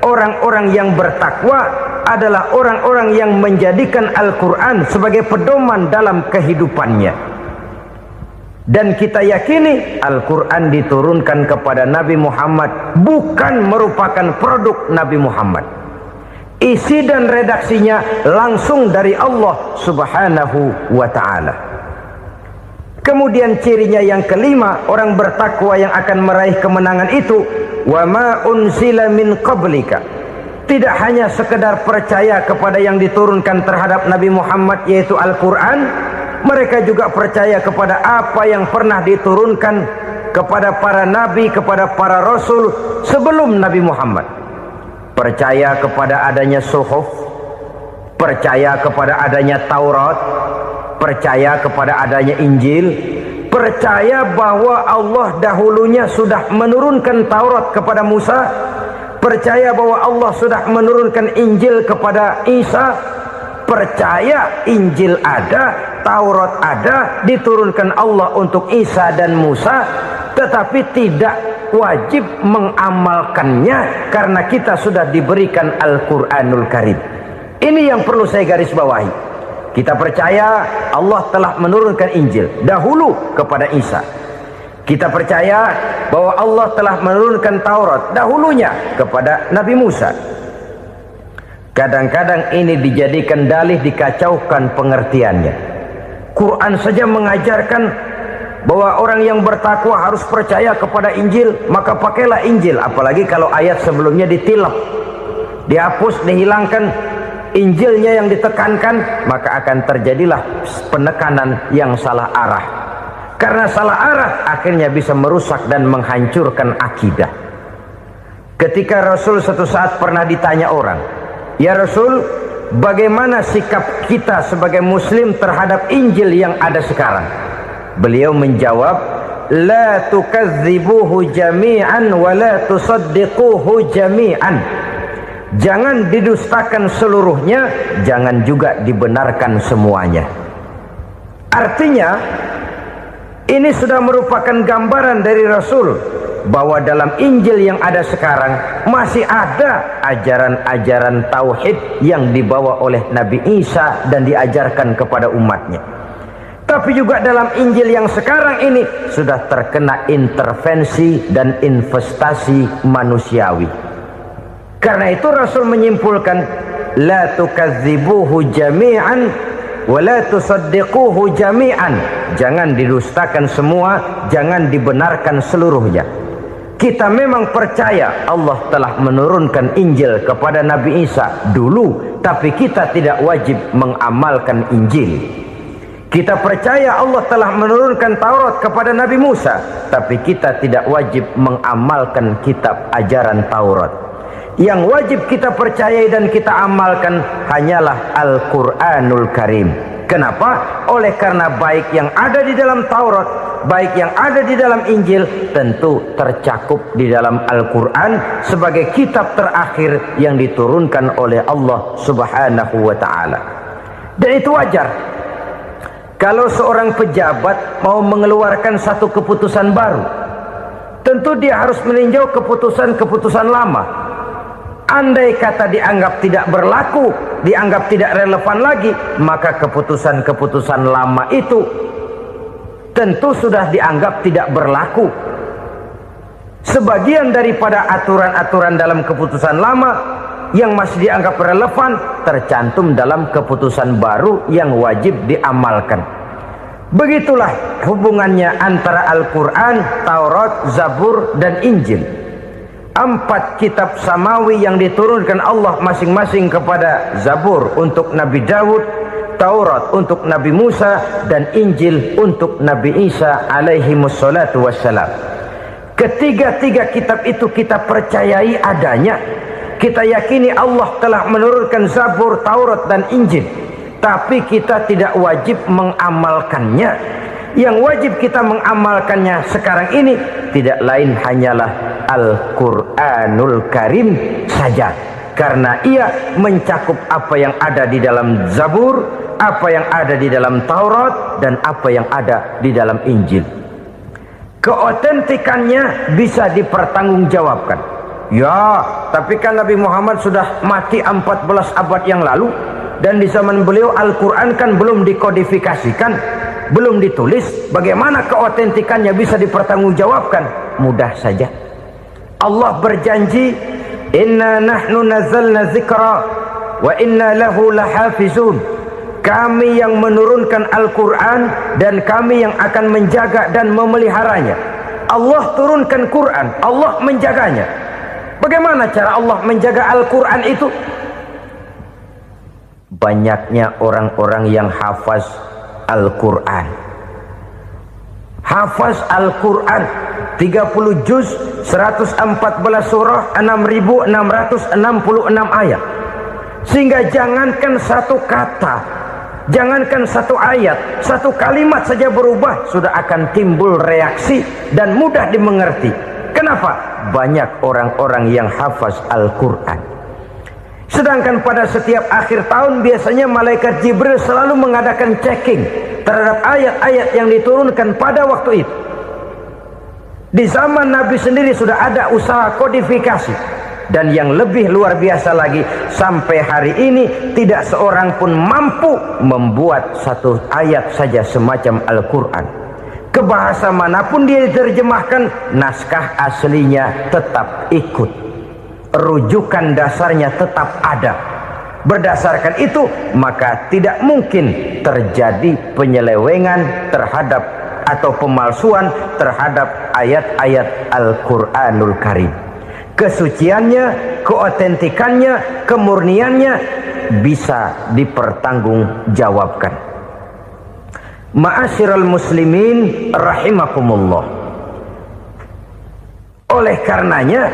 orang-orang yang bertakwa adalah orang-orang yang menjadikan Al-Quran sebagai pedoman dalam kehidupannya. Dan kita yakini Al-Quran diturunkan kepada Nabi Muhammad, bukan merupakan produk Nabi Muhammad. Isi dan redaksinya langsung dari Allah subhanahu wa ta'ala. Kemudian cirinya yang kelima, orang bertakwa yang akan meraih kemenangan itu, wa ma unzila min qablika, tidak hanya sekedar percaya kepada yang diturunkan terhadap Nabi Muhammad yaitu Al-Quran, mereka juga percaya kepada apa yang pernah diturunkan kepada para nabi, kepada para rasul sebelum Nabi Muhammad. Percaya kepada adanya suhuf, percaya kepada adanya Taurat, percaya kepada adanya Injil, percaya bahwa Allah dahulunya sudah menurunkan Taurat kepada Musa, percaya bahwa Allah sudah menurunkan Injil kepada Isa, percaya Injil ada, Taurat ada, diturunkan Allah untuk Isa dan Musa, tetapi tidak wajib mengamalkannya karena kita sudah diberikan Al-Quranul Karim. Ini yang perlu saya garis bawahi. Kita percaya Allah telah menurunkan Injil dahulu kepada Isa. Kita percaya bahwa Allah telah menurunkan Taurat dahulunya kepada Nabi Musa. Kadang-kadang ini dijadikan dalih, dikacaukan pengertiannya. Quran saja mengajarkan bahwa orang yang bertakwa harus percaya kepada Injil, maka pakailah Injil. Apalagi kalau ayat sebelumnya ditilap, dihapus, dihilangkan, Injilnya yang ditekankan, maka akan terjadilah penekanan yang salah arah. Karena salah arah akhirnya bisa merusak dan menghancurkan akidah. Ketika Rasul suatu saat pernah ditanya orang, "Ya Rasul, bagaimana sikap kita sebagai muslim terhadap Injil yang ada sekarang?" Beliau menjawab, "La tukadzibuhu jami'an wa la tusaddiquhu jami'an." Jangan didustakan seluruhnya, jangan juga dibenarkan semuanya. Artinya, ini sudah merupakan gambaran dari Rasul bahwa dalam Injil yang ada sekarang masih ada ajaran-ajaran tauhid yang dibawa oleh Nabi Isa dan diajarkan kepada umatnya. Tapi juga dalam Injil yang sekarang ini sudah terkena intervensi dan investasi manusiawi. Karena itu Rasul menyimpulkan, la tukadzibuhu jami'an wa la tusaddiquhu jami'an. Jangan didustakan semua, jangan dibenarkan seluruhnya. Kita memang percaya Allah telah menurunkan Injil kepada Nabi Isa dulu, tapi kita tidak wajib mengamalkan Injil. Kita percaya Allah telah menurunkan Taurat kepada Nabi Musa, tapi kita tidak wajib mengamalkan kitab ajaran Taurat. Yang wajib kita percayai dan kita amalkan hanyalah Al-Quranul Karim. Kenapa? Oleh karena baik yang ada di dalam Taurat, baik yang ada di dalam Injil, tentu tercakup di dalam Al-Quran sebagai kitab terakhir yang diturunkan oleh Allah Subhanahu wa Ta'ala. Dan itu wajar. Kalau seorang pejabat mau mengeluarkan satu keputusan baru, tentu dia harus meninjau keputusan-keputusan lama. Andai kata dianggap tidak berlaku, dianggap tidak relevan lagi, maka keputusan-keputusan lama itu tentu sudah dianggap tidak berlaku. Sebagian daripada aturan-aturan dalam keputusan lama yang masih dianggap relevan tercantum dalam keputusan baru yang wajib diamalkan. Begitulah hubungannya antara Al-Quran, Taurat, Zabur, dan Injil. 4 kitab samawi yang diturunkan Allah masing-masing kepada Zabur untuk Nabi Daud, Taurat untuk Nabi Musa, dan Injil untuk Nabi Isa alaihi wassalatu wassalam. Ketiga-tiga kitab itu kita percayai adanya. Kita yakini Allah telah menurunkan Zabur, Taurat, dan Injil, tapi kita tidak wajib mengamalkannya. Yang wajib kita mengamalkannya sekarang ini tidak lain hanyalah Al-Quranul Karim saja, karena ia mencakup apa yang ada di dalam Zabur, apa yang ada di dalam Taurat, dan apa yang ada di dalam Injil. Keotentikannya bisa dipertanggungjawabkan. Ya, tapi kan Nabi Muhammad sudah mati 14 abad yang lalu, dan di zaman beliau Al-Quran kan belum dikodifikasikan, belum ditulis. Bagaimana keotentikannya bisa dipertanggungjawabkan? Mudah saja. Allah berjanji, "Inna nahnu nazzalna dzikra wa inna lahu lahafizun." Kami yang menurunkan Al-Quran dan kami yang akan menjaga dan memeliharanya. Allah turunkan Quran, Allah menjaganya. Bagaimana cara Allah menjaga Al-Quran itu? Banyaknya orang-orang yang hafaz Al-Quran. Hafaz Al-Quran 30 juz, 114 surah, 6.666 ayat. Sehingga jangankan satu kata, jangankan satu ayat, satu kalimat saja berubah sudah akan timbul reaksi dan mudah dimengerti. Kenapa? banyak orang-orang yang hafaz Al-Quran. Sedangkan pada setiap akhir tahun biasanya malaikat Jibril selalu mengadakan checking terhadap ayat-ayat yang diturunkan pada waktu itu. Di zaman Nabi sendiri sudah ada usaha kodifikasi. Dan yang lebih luar biasa lagi, sampai hari ini tidak seorang pun mampu membuat satu ayat saja semacam Al-Quran. Ke bahasa manapun dia diterjemahkan, naskah aslinya tetap ikut. Rujukan dasarnya tetap ada. Berdasarkan itu, maka tidak mungkin terjadi penyelewengan terhadap atau pemalsuan terhadap ayat-ayat Al-Quranul Karim. Kesuciannya, keotentikannya, kemurniannya bisa dipertanggungjawabkan. Ma'asyiral muslimin rahimakumullah. Oleh karenanya,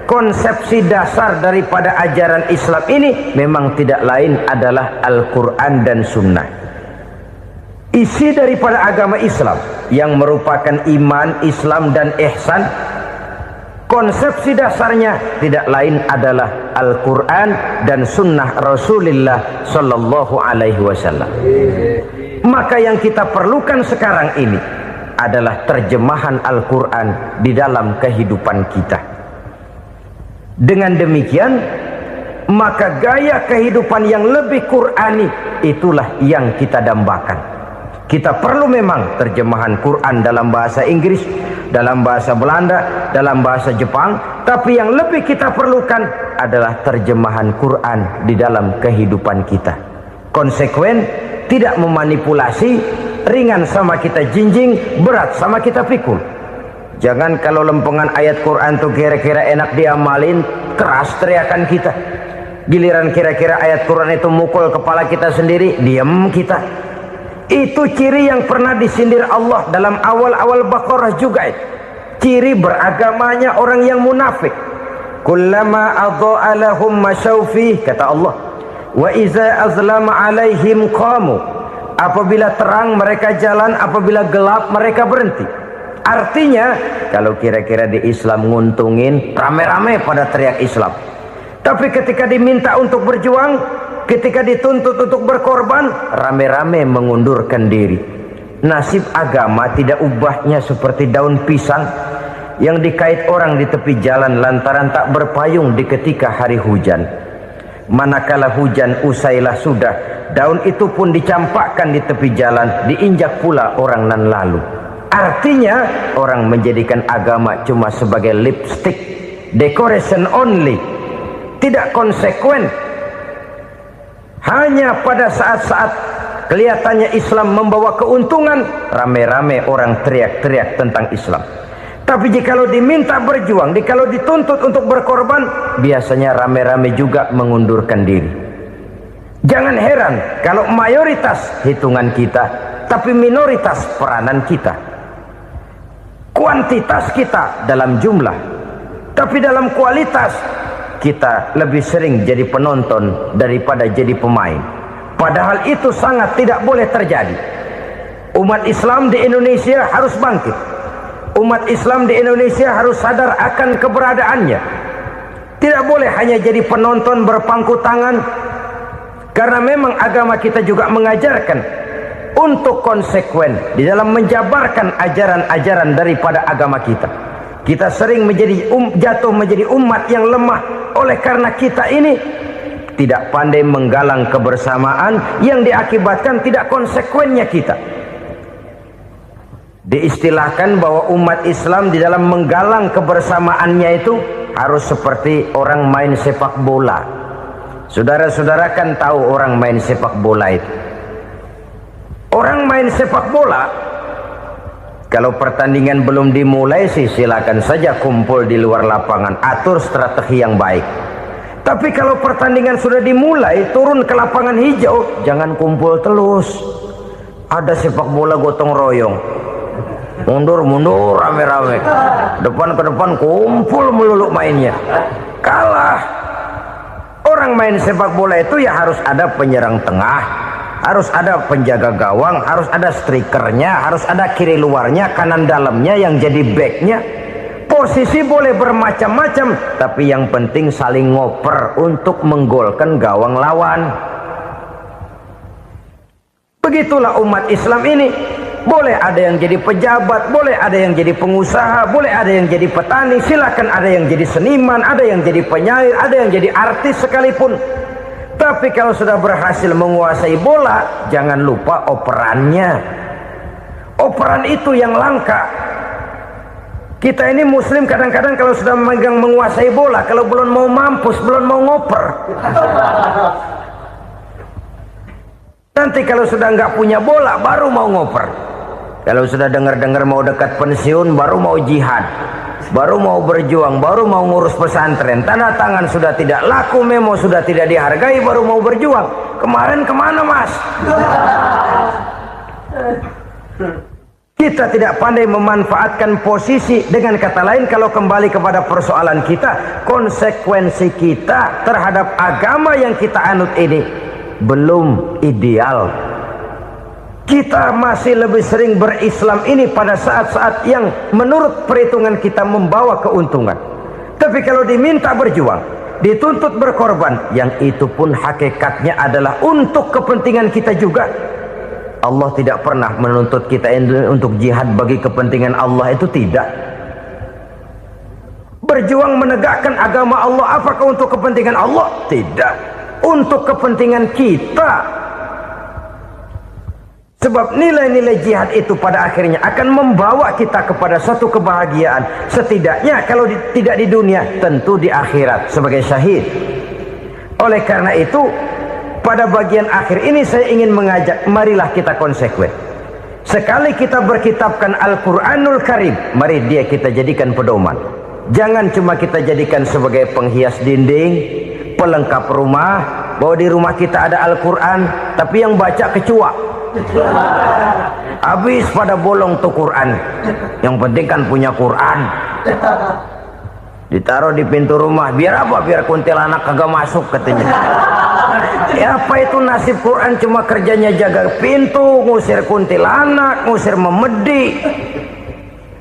konsepsi dasar daripada ajaran Islam ini memang tidak lain adalah Al-Quran dan Sunnah. Isi daripada agama Islam yang merupakan iman, Islam dan ihsan, konsepsi dasarnya tidak lain adalah Al-Quran dan Sunnah Rasulullah Sallallahu Alaihi Wasallam. Maka yang kita perlukan sekarang ini adalah terjemahan Al-Quran di dalam kehidupan kita. Dengan demikian, maka gaya kehidupan yang lebih Qurani itulah yang kita dambakan. Kita perlu memang terjemahan Quran dalam bahasa Inggris, dalam bahasa Belanda, dalam bahasa Jepang, tapi yang lebih kita perlukan adalah terjemahan Quran di dalam kehidupan kita. Konsekuen, tidak memanipulasi, ringan sama kita jinjing, berat sama kita pikul. Jangan kalau lempengan ayat Quran tuh kira-kira enak diamalin, keras teriakan kita. Giliran kira-kira ayat Quran itu mukul kepala kita sendiri, diam kita. Itu ciri yang pernah disindir Allah dalam awal-awal Baqarah juga itu. Ciri beragamanya orang yang munafik. Kullama adha'a lahum masyawfih, kata Allah. Wa iza azlama alaihim qamu. Apabila terang mereka jalan, apabila gelap mereka berhenti. Artinya, kalau kira-kira di Islam nguntungin, rame-rame pada teriak Islam. Tapi ketika diminta untuk berjuang, ketika dituntut untuk berkorban, rame-rame mengundurkan diri. Nasib agama tidak ubahnya seperti daun pisang yang dikait orang di tepi jalan lantaran tak berpayung di ketika hari hujan. Manakala hujan usailah sudah, daun itu pun dicampakkan di tepi jalan, diinjak pula orang nan lalu. Artinya orang menjadikan agama cuma sebagai lipstick, decoration only, tidak konsekuen. Hanya pada saat-saat kelihatannya Islam membawa keuntungan, rame-rame orang teriak-teriak tentang Islam. Tapi jikalau diminta berjuang, jikalau dituntut untuk berkorban, biasanya rame-rame juga mengundurkan diri. Jangan heran kalau mayoritas hitungan kita, tapi minoritas peranan kita. Kuantitas kita dalam jumlah, tapi dalam kualitas kita lebih sering jadi penonton daripada jadi pemain. Padahal itu sangat tidak boleh terjadi. Umat Islam di Indonesia harus bangkit. Umat Islam di Indonesia harus sadar akan keberadaannya. Tidak boleh hanya jadi penonton berpangku tangan, karena memang agama kita juga mengajarkan untuk konsekuen di dalam menjabarkan ajaran-ajaran daripada agama kita. Kita sering menjadi jatuh menjadi umat yang lemah oleh karena kita ini tidak pandai menggalang kebersamaan yang diakibatkan tidak konsekuennya kita. Diistilahkan bahwa umat Islam di dalam menggalang kebersamaannya itu harus seperti orang main sepak bola. Saudara-saudara kan tahu orang main sepak bola itu. Orang main sepak bola, kalau pertandingan belum dimulai sih silakan saja kumpul di luar lapangan, atur strategi yang baik. Tapi kalau pertandingan sudah dimulai, turun ke lapangan hijau, jangan kumpul terus. Ada sepak bola gotong royong, mundur-mundur rame-rame, depan ke depan kumpul melulu mainnya. Kalah. Orang main sepak bola itu ya harus ada penyerang tengah, harus ada penjaga gawang, harus ada strikernya, harus ada kiri luarnya, kanan dalamnya yang jadi backnya. Posisi boleh bermacam-macam, tapi yang penting saling ngoper untuk menggolkan gawang lawan. Begitulah umat Islam ini. Boleh ada yang jadi pejabat, boleh ada yang jadi pengusaha, boleh ada yang jadi petani, silakan ada yang jadi seniman, ada yang jadi penyair, ada yang jadi artis sekalipun. Tapi kalau sudah berhasil menguasai bola, jangan lupa operannya. Operan itu yang langka. Kita ini muslim kadang-kadang kalau sudah memegang menguasai bola, kalau belum mau mampus, belum mau ngoper. Nanti kalau sudah nggak punya bola, baru mau ngoper. Kalau sudah dengar-dengar mau dekat pensiun, baru mau jihad, baru mau berjuang, baru mau ngurus pesantren. Tanda tangan sudah tidak laku, memo sudah tidak dihargai, baru mau berjuang. Kemarin kemana, Mas? Kita tidak pandai memanfaatkan posisi. Dengan kata lain, kalau kembali kepada persoalan kita, konsekuensi kita terhadap agama yang kita anut ini belum ideal. Kita masih lebih sering berislam ini pada saat-saat yang menurut perhitungan kita membawa keuntungan. Tapi kalau diminta berjuang, dituntut berkorban, yang itu pun hakikatnya adalah untuk kepentingan kita juga. Allah tidak pernah menuntut kita untuk jihad bagi kepentingan Allah, itu tidak. Berjuang menegakkan agama Allah, apakah untuk kepentingan Allah? Tidak. Untuk kepentingan kita. Sebab nilai-nilai jihad itu pada akhirnya akan membawa kita kepada satu kebahagiaan. Setidaknya kalau tidak di dunia, tentu di akhirat sebagai syahid. Oleh karena itu, pada bagian akhir ini saya ingin mengajak, marilah kita konsekuen. Sekali kita berkitabkan Al-Quranul Karim, mari dia kita jadikan pedoman. Jangan cuma kita jadikan sebagai penghias dinding, pelengkap rumah, bahwa di rumah kita ada Al-Quran, tapi yang baca kecoa. Habis pada bolong tuh Quran. Yang penting kan punya Quran. Ditaruh di pintu rumah, biar apa? Biar kuntilanak kagak masuk katanya. Ya apa itu nasib Quran, cuma kerjanya jaga pintu, ngusir kuntilanak, ngusir memedi.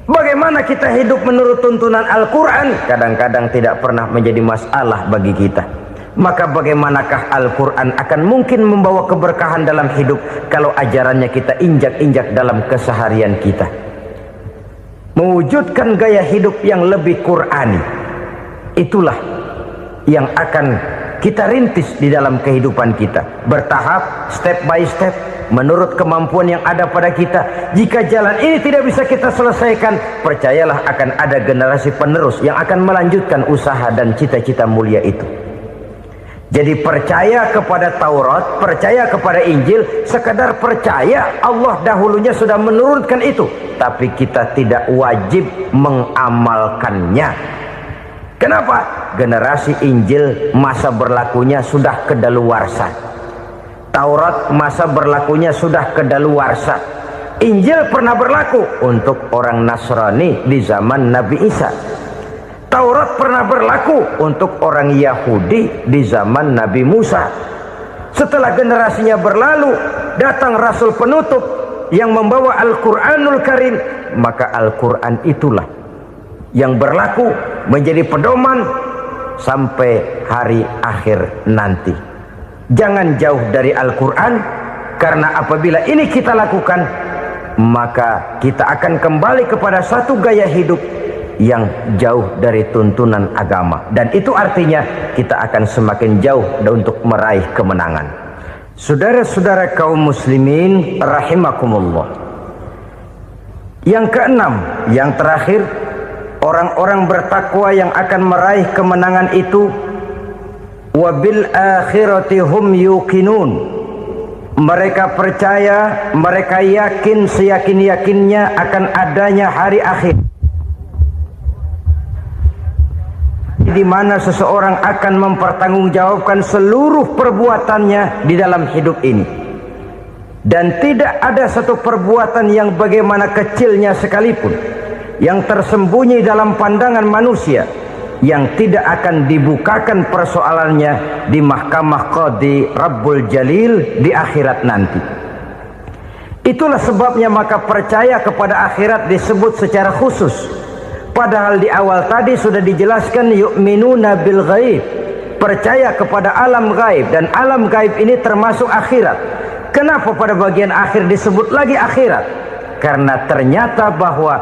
Bagaimana kita hidup menurut tuntunan Al-Quran? Kadang-kadang tidak pernah menjadi masalah bagi kita. Maka bagaimanakah Al-Quran akan mungkin membawa keberkahan dalam hidup kalau ajarannya kita injak-injak dalam keseharian kita? Mewujudkan gaya hidup yang lebih Qurani, itulah yang akan kita rintis di dalam kehidupan kita, bertahap, step by step, menurut kemampuan yang ada pada kita. Jika jalan ini tidak bisa kita selesaikan, percayalah akan ada generasi penerus yang akan melanjutkan usaha dan cita-cita mulia itu. Jadi percaya kepada Taurat, percaya kepada Injil, sekadar percaya Allah dahulunya sudah menurunkan itu, tapi kita tidak wajib mengamalkannya. Kenapa? Generasi Injil masa berlakunya sudah kedaluarsa. Taurat masa berlakunya sudah kedaluarsa. Injil pernah berlaku untuk orang Nasrani di zaman Nabi Isa. Taurat pernah berlaku untuk orang Yahudi di zaman Nabi Musa. Setelah generasinya berlalu, datang Rasul penutup yang membawa Al-Quranul Karim, maka Al-Quran itulah yang berlaku menjadi pedoman sampai hari akhir nanti. Jangan jauh dari Al-Quran, karena apabila ini kita lakukan, maka kita akan kembali kepada satu gaya hidup yang jauh dari tuntunan agama, dan itu artinya kita akan semakin jauh untuk meraih kemenangan. Saudara-saudara kaum muslimin rahimakumullah. Yang keenam, yang terakhir, orang-orang bertakwa yang akan meraih kemenangan itu wabil akhirati hum yuqinun. Mereka percaya, mereka yakin seyakin-yakinnya akan adanya hari akhir, di mana seseorang akan mempertanggungjawabkan seluruh perbuatannya di dalam hidup ini, dan tidak ada satu perbuatan yang bagaimana kecilnya sekalipun yang tersembunyi dalam pandangan manusia yang tidak akan dibukakan persoalannya di mahkamah Qadi Rabbul Jalil di akhirat nanti. Itulah sebabnya maka percaya kepada akhirat disebut secara khusus. Padahal di awal tadi sudah dijelaskan yu'minuna bil ghaib, percaya kepada alam gaib, dan alam gaib ini termasuk akhirat. Kenapa pada bagian akhir disebut lagi akhirat? Karena ternyata bahwa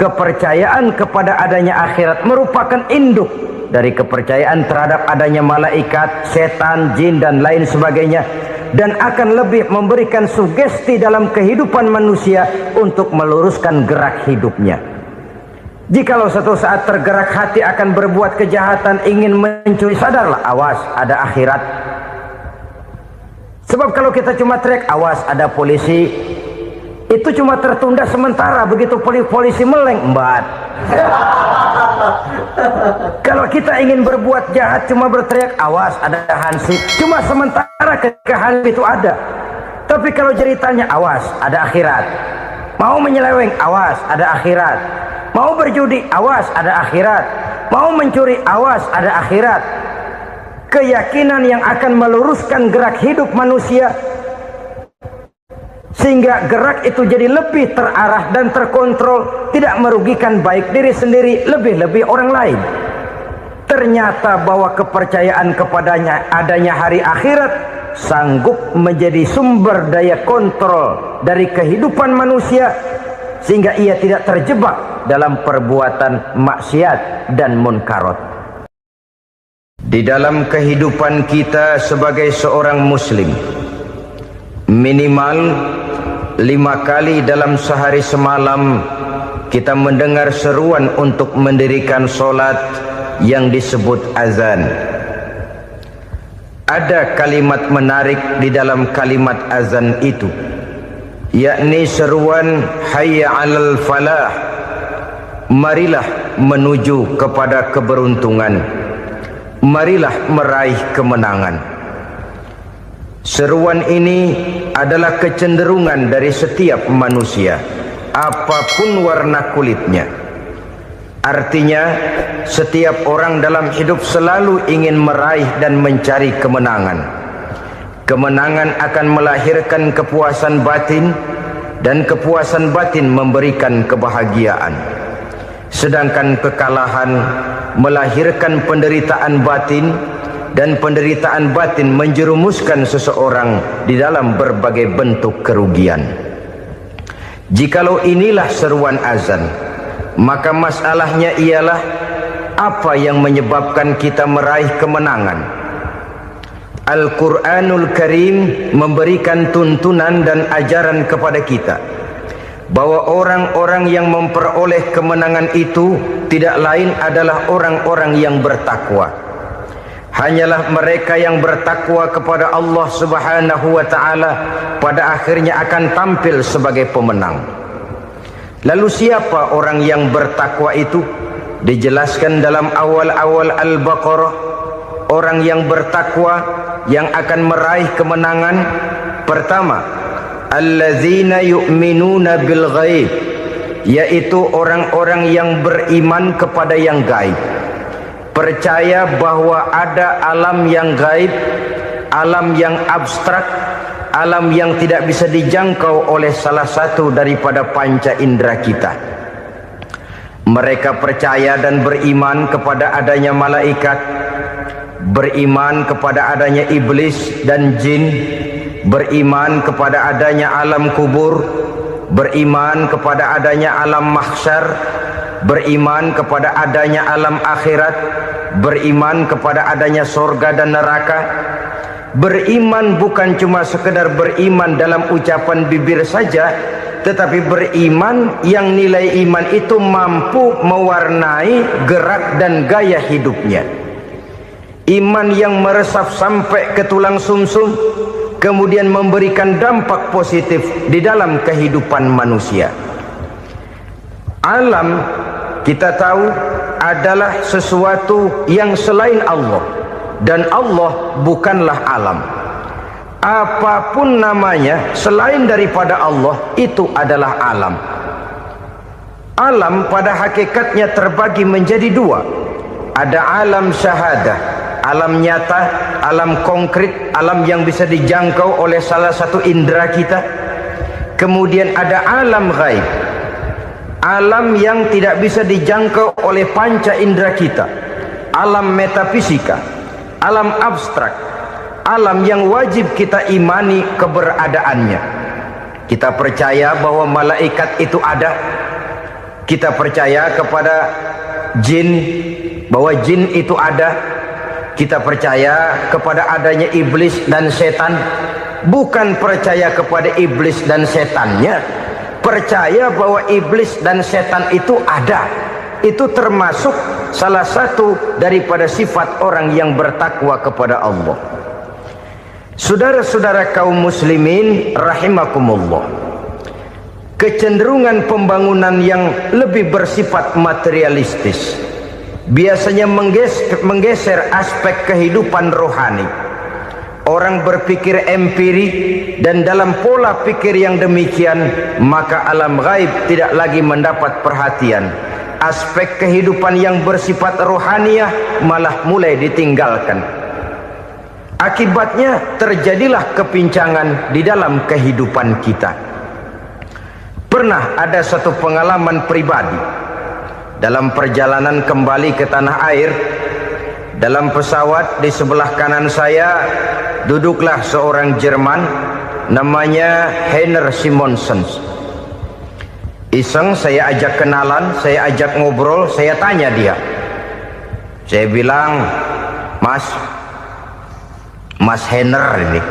kepercayaan kepada adanya akhirat merupakan induk dari kepercayaan terhadap adanya malaikat, setan, jin dan lain sebagainya, dan akan lebih memberikan sugesti dalam kehidupan manusia untuk meluruskan gerak hidupnya. Jikalau suatu saat tergerak hati akan berbuat kejahatan, ingin mencuri, sadarlah, awas ada akhirat. Sebab kalau kita cuma teriak awas ada polisi, itu cuma tertunda sementara. Begitu polisi meleng, embat. Kalau kita ingin berbuat jahat cuma berteriak awas ada hansip, cuma sementara ketika hansip itu ada. Tapi kalau ceritanya awas ada akhirat, mau menyeleweng awas ada akhirat, mau berjudi awas ada akhirat, mau mencuri awas ada akhirat. Keyakinan yang akan meluruskan gerak hidup manusia sehingga gerak itu jadi lebih terarah dan terkontrol, tidak merugikan baik diri sendiri, lebih-lebih orang lain. Ternyata bahwa kepercayaan kepadanya adanya hari akhirat sanggup menjadi sumber daya kontrol dari kehidupan manusia, sehingga ia tidak terjebak dalam perbuatan maksiat dan munkarat. Di dalam kehidupan kita sebagai seorang muslim, minimal 5 kali dalam sehari semalam kita mendengar seruan untuk mendirikan solat yang disebut azan. Ada kalimat menarik di dalam kalimat azan itu, yakni seruan hayya 'alal falah, marilah menuju kepada keberuntungan, marilah meraih kemenangan. Seruan ini adalah kecenderungan dari setiap manusia, apapun warna kulitnya. Artinya, setiap orang dalam hidup selalu ingin meraih dan mencari kemenangan. Kemenangan akan melahirkan kepuasan batin, dan kepuasan batin memberikan kebahagiaan. Sedangkan kekalahan melahirkan penderitaan batin, dan penderitaan batin menjerumuskan seseorang di dalam berbagai bentuk kerugian. Jikalau inilah seruan azan, maka masalahnya ialah apa yang menyebabkan kita meraih kemenangan. Al-Quranul Karim memberikan tuntunan dan ajaran kepada kita bahwa orang-orang yang memperoleh kemenangan itu tidak lain adalah orang-orang yang bertakwa. Hanyalah mereka yang bertakwa kepada Allah Subhanahu wa ta'ala pada akhirnya akan tampil sebagai pemenang. Lalu siapa orang yang bertakwa itu? Dijelaskan dalam awal-awal Al-Baqarah, orang yang bertakwa yang akan meraih kemenangan. Pertama, allazina yu'minuna bil ghaib, yaitu orang-orang yang beriman kepada yang gaib. Percaya bahwa ada alam yang gaib, alam yang abstrak, alam yang tidak bisa dijangkau oleh salah satu daripada panca indera kita. Mereka percaya dan beriman kepada adanya malaikat, beriman kepada adanya iblis dan jin, beriman kepada adanya alam kubur, beriman kepada adanya alam mahsyar, beriman kepada adanya alam akhirat, beriman kepada adanya surga dan neraka. Beriman bukan cuma sekedar beriman dalam ucapan bibir saja, tetapi beriman yang nilai iman itu mampu mewarnai gerak dan gaya hidupnya. Iman yang meresap sampai ke tulang sumsum, kemudian memberikan dampak positif di dalam kehidupan manusia. Alam, kita tahu, adalah sesuatu yang selain Allah, dan Allah bukanlah alam. Apapun namanya selain daripada Allah, itu adalah alam. Alam pada hakikatnya terbagi menjadi dua. Ada alam syahadah, alam nyata, alam konkret, alam yang bisa dijangkau oleh salah satu indera kita. Kemudian ada alam gaib. alam yang tidak bisa dijangkau oleh panca indera kita, alam metafisika, alam abstrak, alam yang wajib kita imani keberadaannya. Kita percaya bahwa malaikat itu ada, kita percaya kepada jin, bahwa jin itu ada, kita percaya kepada adanya iblis dan setan. Bukan percaya kepada iblis dan setannya, percaya bahwa iblis dan setan itu ada. Itu termasuk salah satu daripada sifat orang yang bertakwa kepada Allah. Saudara-saudara kaum muslimin rahimakumullah, kecenderungan pembangunan yang lebih bersifat materialistis biasanya menggeser aspek kehidupan rohani. Orang berpikir empiri, dan dalam pola pikir yang demikian maka alam gaib tidak lagi mendapat perhatian. Aspek kehidupan yang bersifat rohaniah malah mulai ditinggalkan. Akibatnya terjadilah kepincangan di dalam kehidupan kita. Pernah ada satu pengalaman pribadi dalam perjalanan kembali ke tanah air. Dalam pesawat di sebelah kanan saya duduklah seorang Jerman namanya Heiner Simonsen. Iseng saya ajak kenalan, saya ajak ngobrol, saya tanya dia. Saya bilang, Mas Heiner ini